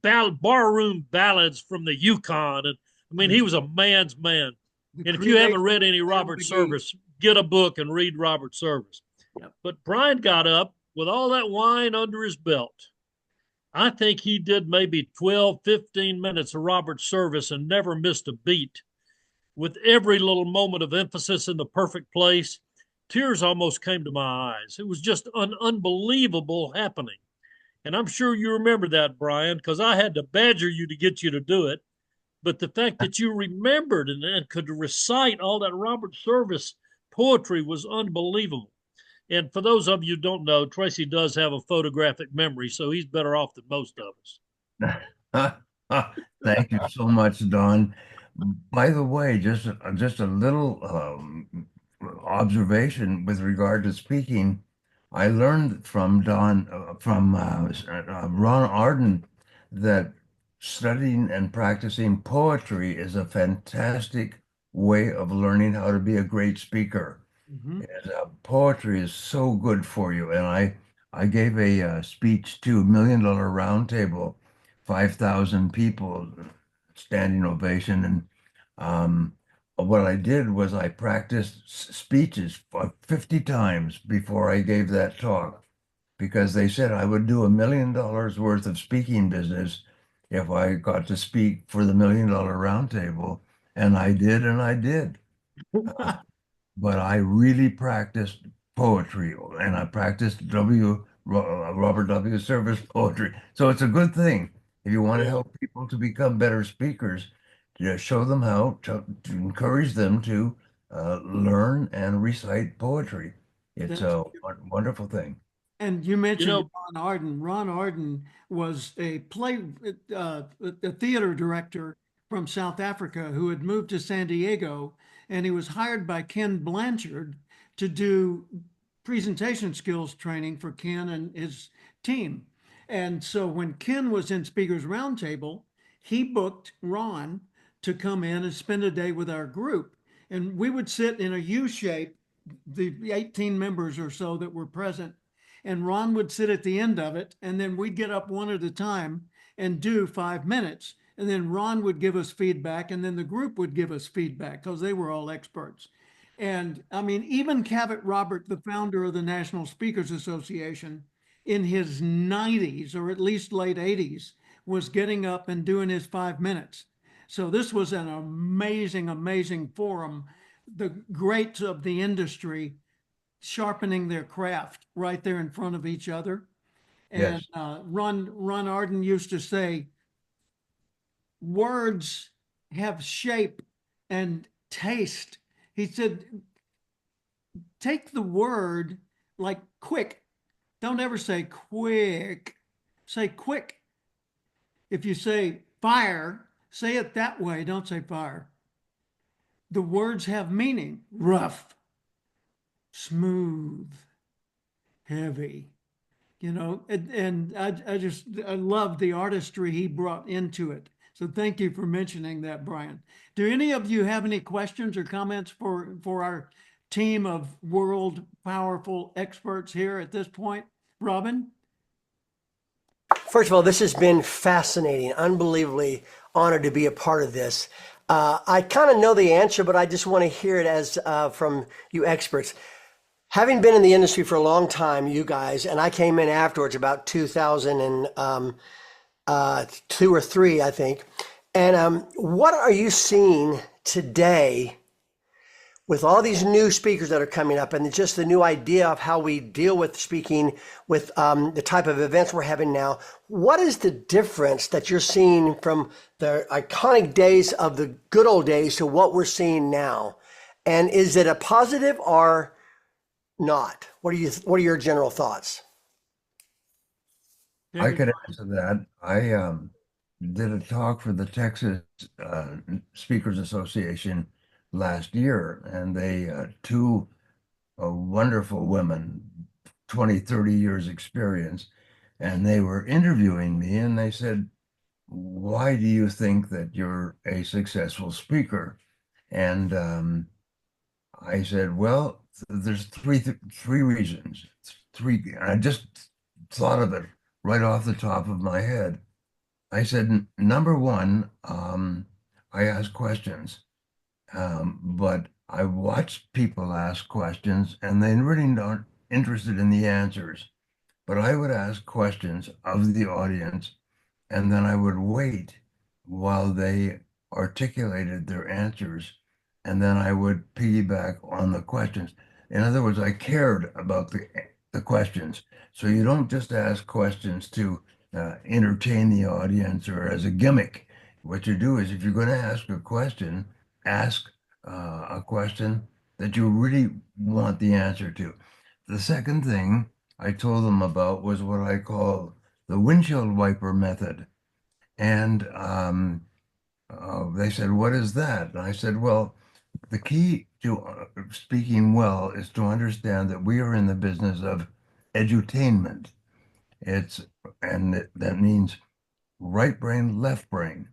barroom ballads from the Yukon. And I mean, he was a man's man. The And if you haven't creation read any of Robert McGee. Service, get a book and read Robert Service. Yep. But Brian got up with all that wine under his belt. I think he did maybe 12, 15 minutes of Robert Service and never missed a beat, with every little moment of emphasis in the perfect place. Tears almost came to my eyes. It was just an unbelievable happening. And I'm sure you remember that, Brian, because I had to badger you to get you to do it. But the fact that you remembered and could recite all that Robert Service poetry was unbelievable. And for those of you who don't know, Tracy does have a photographic memory, so he's better off than most of us. Thank you so much, Don. By the way, just a little observation with regard to speaking. I learned from Ron Arden that studying and practicing poetry is a fantastic way of learning how to be a great speaker. Mhm. Poetry is so good for you, and I gave a speech to $1 Million Roundtable, 5,000 people, standing ovation. And what I did was I practiced speeches 50 times before I gave that talk, because they said I would do $1 million worth of speaking business if I got to speak for the $1 Million Roundtable. And I did, and I did. But I really practiced poetry, and I practiced Robert W. Service poetry. So it's a good thing if you want to help people to become better speakers, to show them how to encourage them to learn and recite poetry. It's That's, a wonderful thing. and you You mentioned know, Ron Arden. Ron Arden was a theater director from South Africa who had moved to San Diego, and he was hired by Ken Blanchard to do presentation skills training for Ken and his team. And so when Ken was in Speakers Roundtable, he booked Ron to come in and spend a day with our group. And we would sit in a U shape, the 18 members or so that were present, and Ron would sit at the end of it, and then we'd get up one at a time and do 5 minutes. And then Ron would give us feedback, and then the group would give us feedback because they were all experts. And I mean, even Cavett Robert, the founder of the National Speakers Association, in his 90s or at least late 80s, was getting up and doing his 5 minutes. So this was an amazing, amazing forum. The greats of the industry sharpening their craft right there in front of each other. And Yes. Ron Arden used to say, words have shape and taste. He said, take the word like quick. Don't ever say quick. Say quick. If you say fire, say it that way. Don't say fire. The words have meaning. Rough, smooth, heavy. And I love the artistry he brought into it. So thank you for mentioning that, Brian. Do any of you have any questions or comments for our team of world powerful experts here at this point? Robin? First of all, this has been fascinating, unbelievably honored to be a part of this. I kind of know the answer, but I just want to hear it as from you experts. Having been in the industry for a long time, you guys, and I came in afterwards about 2002 or three, I think. And what are you seeing today with all these new speakers that are coming up and just the new idea of how we deal with speaking with the type of events we're having now? What is the difference that you're seeing from the iconic days of the good old days to what we're seeing now? And is it a positive or not? What are your general thoughts? I could answer that. I did a talk for the Texas Speakers Association last year, and they two wonderful women, 20, 30 years experience, and they were interviewing me, and they said, why do you think that you're a successful speaker? And I said, well, there's three reasons. I just thought of it right off the top of my head. I said, number one, I ask questions, but I watch people ask questions and they really aren't interested in the answers. But I would ask questions of the audience, and then I would wait while they articulated their answers, and then I would piggyback on the questions. In other words, I cared about the questions. So you don't just ask questions to entertain the audience or as a gimmick. What you do is, if you're going to ask a question that you really want the answer to. The second thing I told them about was what I call the windshield wiper method. And they said, what is that? And I said, well, the key to speaking well is to understand that we are in the business of edutainment. That means right brain, left brain.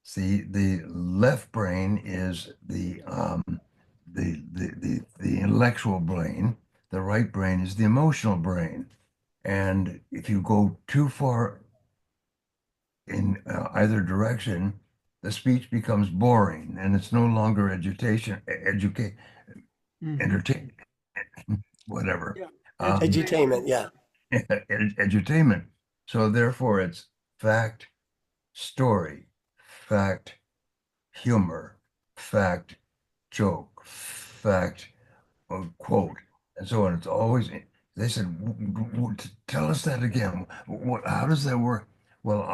See, the left brain is the intellectual brain. The right brain is the emotional brain. And if you go too far in either direction, the speech becomes boring and it's no longer Mhm. entertain, whatever. Yeah. Um, Edutainment, yeah. edutainment. So therefore, it's fact, story, fact, humor, fact, joke, fact, quote, and so on. It's always, they said, tell us that again. How does that work? Well,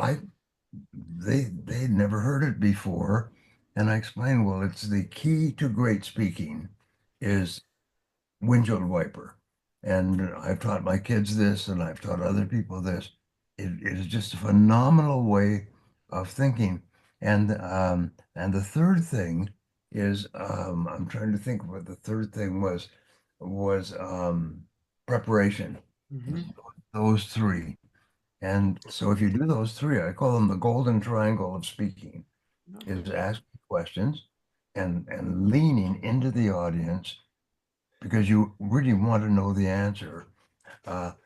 they'd never heard it before. And I explained, well, it's the key to great speaking is windshield wiper. And I've taught my kids this and I've taught other people this. It is just a phenomenal way of thinking. And the third thing is I'm trying to think of what the third thing was preparation. Mhm. Those three. And so if you do those three, I call them the golden triangle of speaking, is asking questions and leaning into the audience because you really want to know the answer.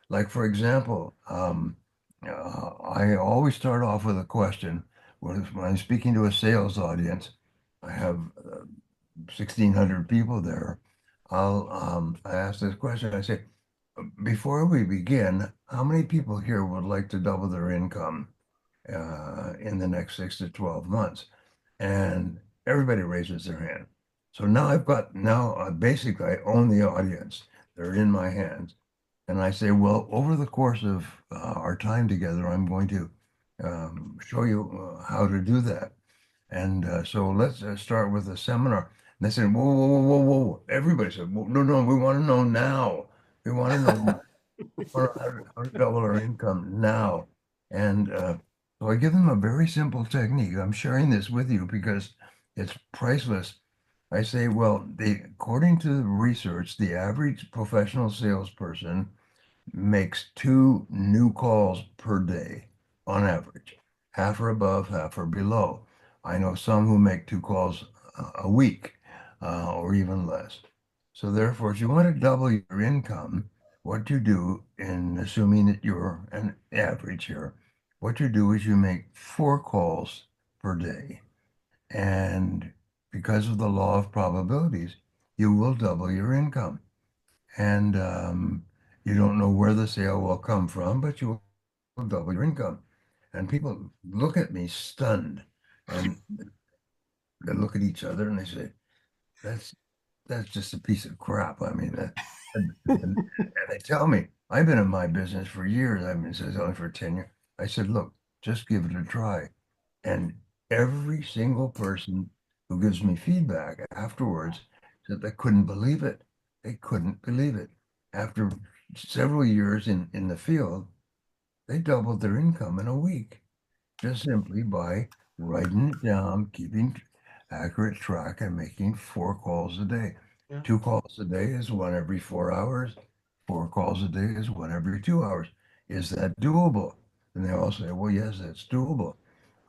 Like, for example, I always start off with a question. When I'm speaking to a sales audience, I have 1,600 people there. I ask this question. I say, before we begin, how many people here would like to double their income in the next 6 to 12 months? And everybody raises their hand. So now basically I own the audience. They're in my hands. And I say, well, over the course of our time together, I'm going to show you how to do that. And so let's start with a seminar. And they said, whoa, whoa, whoa, whoa, whoa. Everybody said, well, no, no, we want to know now. We want to know how to double our income now. And so I give them a very simple technique. I'm sharing this with you because it's priceless. I say, well, according to the research, the average professional salesperson makes 2 new calls per day on average. Half are above, half are below. I know some who make 2 calls a week or even less. So therefore, if you want to double your income, what you do, in assuming that you're an average here, what you do is you make 4 calls per day. And because of the law of probabilities, you will double your income. And you don't know where the sale will come from, but you will double your income. And people look at me stunned and they look at each other and they say, that's that's just a piece of crap. I mean, and they tell me, I've been in my business for years. I've been only for 10 years. I said, look, just give it a try. And every single person who gives me feedback afterwards said they couldn't believe it. They couldn't believe it. After several years in the field, they doubled their income in a week just simply by writing it down, keeping accurate track, and making 4 calls a day. Yeah. 2 calls a day is one every 4 hours. 4 calls a day is one every 2 hours. Is that doable? And they all say, well, yes, that's doable.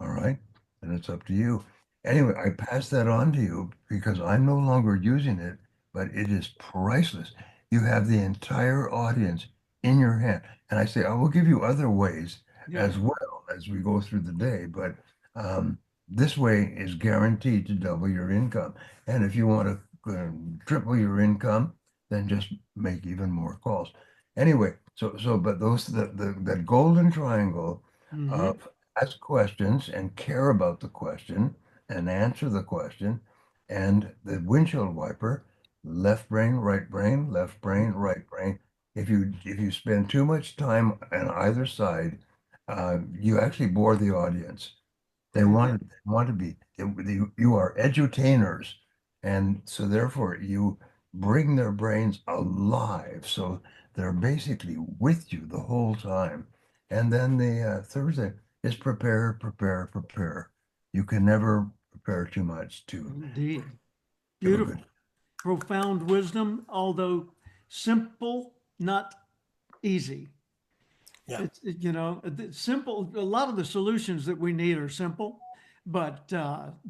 All right. And it's up to you. Anyway, I pass that on to you because I'm no longer using it, but it is priceless. You have the entire audience in your hand. And I say, I will give you other ways Yeah. as well as we go through the day. But this way is guaranteed to double your income. And if you want to triple your income, then just make even more calls. Anyway, but that golden triangle Mhm. of ask questions and care about the question and answer the question, and the windshield wiper, left brain, right brain, left brain, right brain. If you spend too much time on either side, you actually bore the audience. They want to be. You are edutainers, and so therefore you bring their brains alive. So they're basically with you the whole time. And then the third thing is prepare, prepare, prepare. You can never prepare too much to Indeed. give a Beautiful. good. Profound wisdom, although simple, not easy. Yeah. Simple. A lot of the solutions that we need are simple, but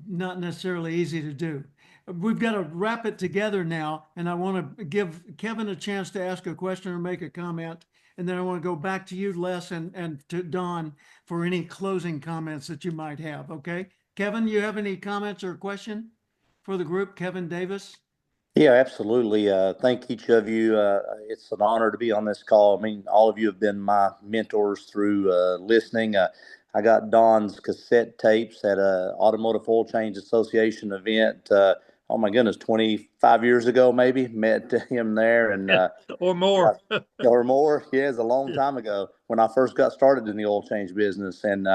not necessarily easy to do. We've got to wrap it together now, and I want to give Kevin a chance to ask a question or make a comment, And then I want to go back to you, Les, and to Don for any closing comments that you might have. Okay. Kevin, you have any comments or question for the group? Kevin Davis? Yeah, absolutely. Thank each of you. It's an honor to be on this call. I mean, all of you have been my mentors through listening. I got Don's cassette tapes at a Automotive Oil Change Association event. Oh my goodness, 25 years ago, maybe met him there, and Or more. or more. Yeah, it's a long time ago when I first got started in the oil change business. And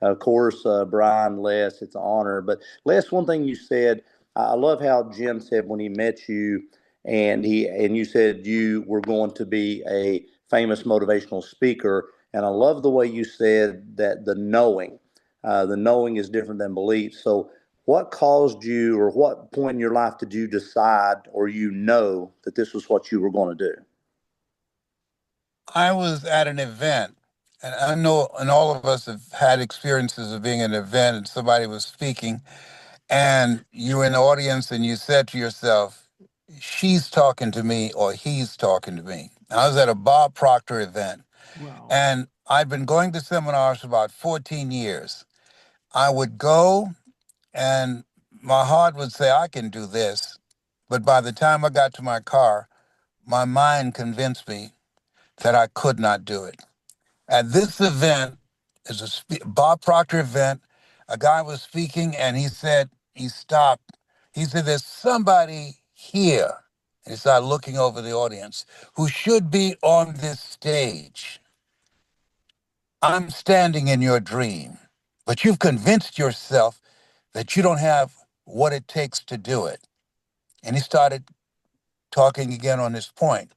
of course, Brian, Les, it's an honor. But Les, one thing you said, I love how Jim said when he met you, and you said you were going to be a famous motivational speaker. And I love the way you said that the knowing is different than belief. So what caused you, or what point in your life did you decide, or that this was what you were going to do? I was at an event, and I know, and all of us have had experiences of being at an event and somebody was speaking, and you were in the audience and you said to yourself, she's talking to me or he's talking to me. I was at a Bob Proctor event, Wow. and I'd been going to seminars for about 14 years. I would go, and my heart would say, I can do this. But by the time I got to my car, my mind convinced me that I could not do it. At this event, is a Bob Proctor event, a guy was speaking and he stopped. He said, there's somebody here. And he started looking over the audience who should be on this stage. I'm standing in your dream, but you've convinced yourself that you don't have what it takes to do it. And he started talking again on this point.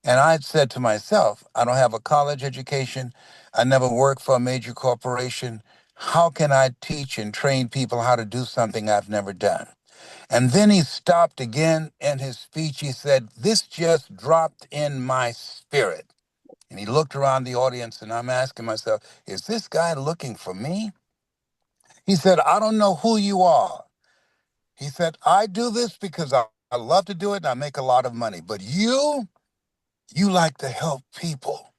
And I said to myself, I don't have a college education. I never worked for a major corporation. How can I teach and train people how to do something I've never done? And then he stopped again in his speech. He said, this just dropped in my spirit. And he looked around the audience, and I'm asking myself, is this guy looking for me? He said, I don't know who you are. He said, I do this because I love to do it and I make a lot of money. But you like to help people.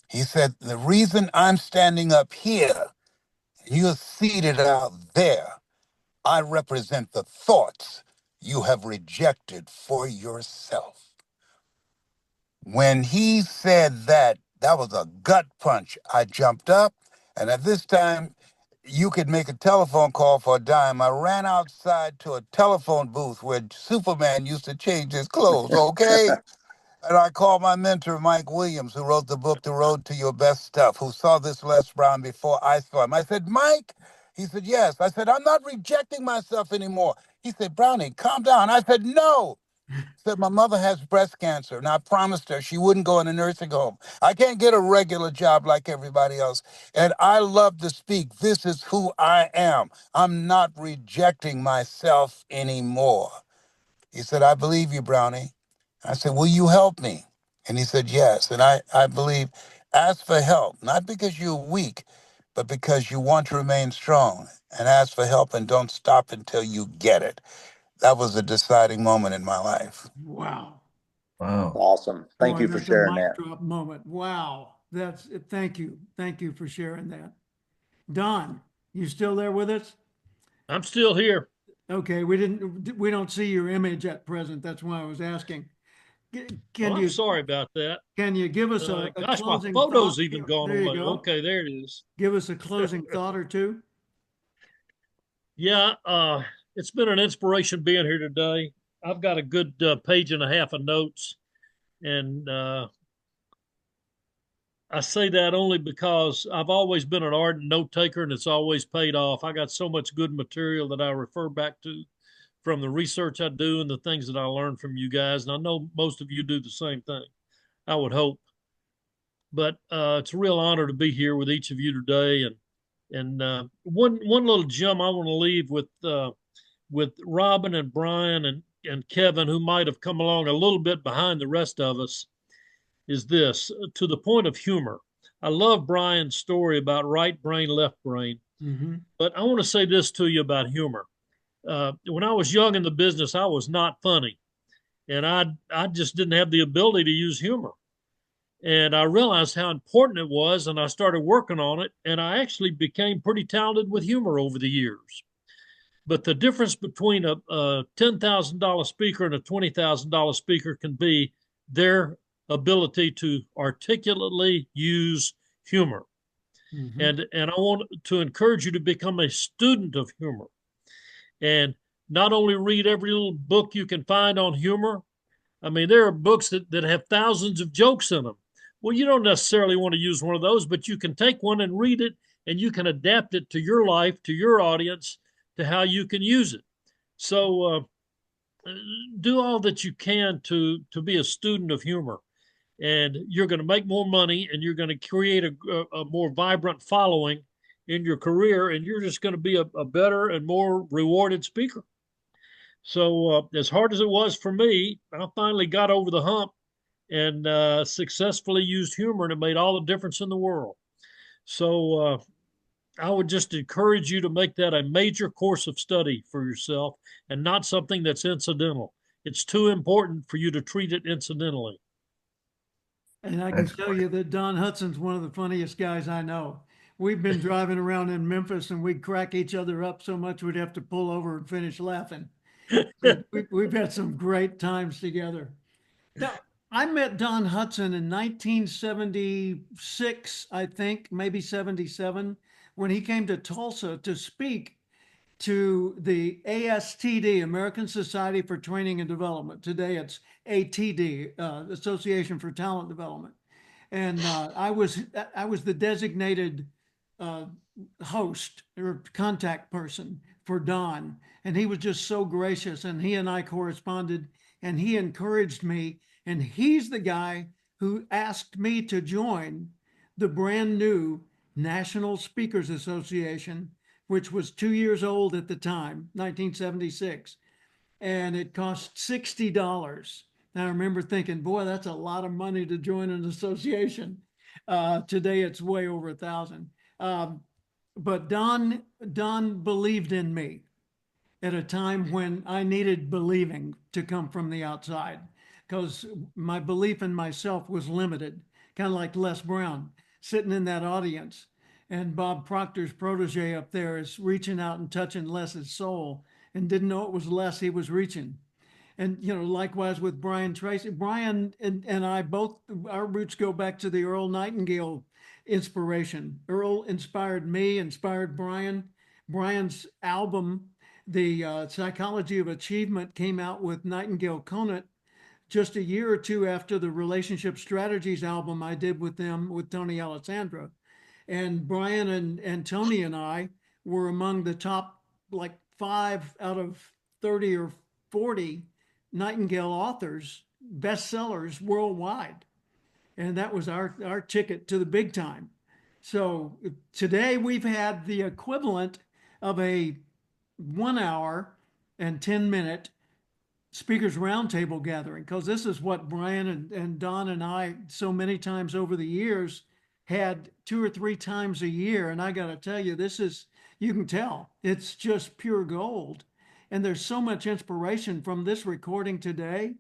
He said, the reason I'm standing up here and you're seated out there, I represent the thoughts you have rejected for yourself. When he said that, that was a gut punch. I jumped up, and at this time, you could make a telephone call for a dime. I ran outside to a telephone booth where Superman used to change his clothes, okay? And I called my mentor, Mike Williams, who wrote the book, The Road to Your Best Stuff, who saw this Les Brown before I saw him. I said, Mike? He said, yes. I said, I'm not rejecting myself anymore. He said, Brownie, calm down. I said, no. He said, my mother has breast cancer, and I promised her she wouldn't go in a nursing home. I can't get a regular job like everybody else. And I love to speak. This is who I am. I'm not rejecting myself anymore. He said, I believe you, Brownie. I said, will you help me? And he said, yes. And I believe, ask for help, not because you're weak, but because you want to remain strong. And ask for help and don't stop until you get it. That was a deciding moment in my life. Wow. Wow. Awesome. Thank Boy, you for that's a sharing mic that. drop moment. Wow. Thank you. Thank you for sharing that. Don, you still there with us? I'm still here. Okay, we don't see your image at present. That's why I was asking. Well, Can I'm you, sorry about that. can you give us a Gosh, my closing thought? photo's even gone There you away. go. Okay, there it is. Give us a closing thought or two. Yeah, it's been an inspiration being here today. I've got a good page and a half of notes, and I say that only because I've always been an ardent note taker, and it's always paid off. I got so much good material that I refer back to from the research I do and the things that I learned from you guys, and I know most of you do the same thing. I would hope. But it's a real honor to be here with each of you today, and one little gem I want to leave with Robin and Brian and Kevin, who might have come along a little bit behind the rest of us, is this: to the point of humor. I love Brian's story about right brain, left brain, Mm-hmm. but I want to say this to you about humor. When I was young in the business, I was not funny, and I just didn't have the ability to use humor. And I realized how important it was, and I started working on it, and I actually became pretty talented with humor over the years. But the difference between a $10,000 speaker and a $20,000 speaker can be their ability to articulately use humor. And I want to encourage you to become a student of humor, and not only read every little book you can find on humor. I mean, there are books that have thousands of jokes in them. Well, you don't necessarily want to use one of those, but you can take one and read it, and you can adapt it to your life, to your audience, to how you can use it. So do all that you can to be a student of humor, and you're going to make more money, and you're going to create a more vibrant following in your career, and you're just going to be a better and more rewarded speaker. So as hard as it was for me, I finally got over the hump and successfully used humor, and it made all the difference in the world. So I would just encourage you to make that a major course of study for yourself, and not something that's incidental. It's too important for you to treat it incidentally. And I can tell you that Don Hutson's one of the funniest guys I know. We've been driving around in Memphis and we'd crack each other up so much we'd have to pull over and finish laughing. We've had some great times together. Now, I met Don Hutson in 1976, I think, maybe 77, when he came to Tulsa to speak to the ASTD, American Society for Training and Development. Today it's ATD, Association for Talent Development. And I was the designated host or contact person for Don. And he was just so gracious. And he and I corresponded, and he encouraged me. And he's the guy who asked me to join the brand new National Speakers Association, which was 2 years old at the time, 1976. And it cost $60. And I remember thinking, boy, that's a lot of money to join an association. Today it's way over 1,000. But Don believed in me at a time when I needed believing to come from the outside, because my belief in myself was limited, kind of like Les Brown sitting in that audience. And Bob Proctor's protege up there is reaching out and touching Les's soul and didn't know it was Les he was reaching. And, you know, likewise with Brian Tracy. Brian and I both, our roots go back to the Earl Nightingale inspiration. Earl inspired me, inspired Brian. Brian's album, The Psychology of Achievement, came out with Nightingale Conant just a year or two after the Relationship Strategies album I did with them, with Tony Alessandra. And Brian and Tony and I were among the top like 5 out of 30 or 40 Nightingale authors, bestsellers worldwide. And that was our ticket to the big time. So today we've had the equivalent of a 1 hour and 10-minute speakers roundtable gathering, because this is what Brian and Don and I so many times over the years had 2 or 3 times a year. And I got to tell you, this is, you can tell, it's just pure gold. And there's so much inspiration from this recording today.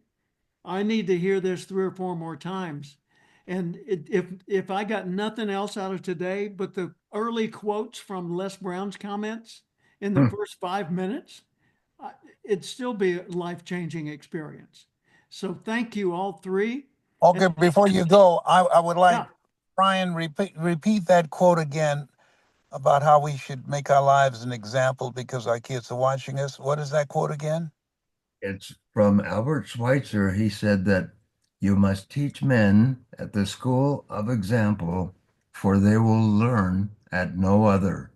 I need to hear this 3 or 4 more times. And if I got nothing else out of today but the early quotes from Les Brown's comments in the first 5 minutes, it'd still be a life-changing experience. So thank you all 3. Okay, before you go, I would like Yeah. Brian repeat that quote again about how we should make our lives an example because our kids are watching us. What is that quote again? It's from Albert Schweitzer. He said that you must teach men at the school of example, for they will learn at no other.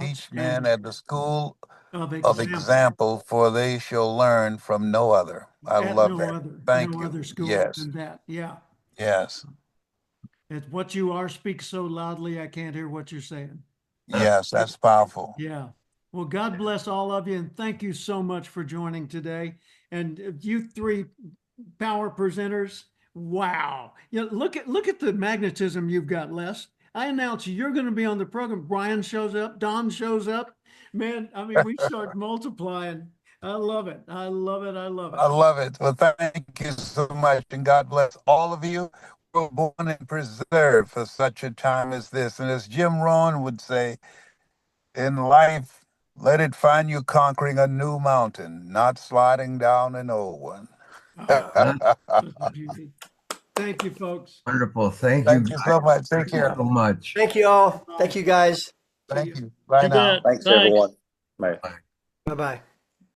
Teach men at the school of of example, for they shall learn from no other. I love no that. Other, Thank no you. other school Yes. than that. Yeah. Yes. It's what you are speaks so loudly I can't hear what you're saying. Yes, that's powerful. Yeah. Well, God bless all of you, and thank you so much for joining today. And you 3 power presenters, wow! You know, look at the magnetism you've got, Les. I announce you're going to be on the program. Brian shows up, Don shows up. Man, I mean, we start multiplying. I love it. I love it. I love it. I love it. Well, thank you so much, and God bless all of you. were born and preserved for such a time as this. And as Jim Rohn would say, in life, let it find you conquering a new mountain, not sliding down an old one. Such a beauty. Thank you, folks. Wonderful. Thank you Thank you so guys much. Take care. so much. Thank you all. Thank you guys. See Thank ya. you. Bye You now. bet. Thanks, Thanks. everyone. Bye. Bye bye.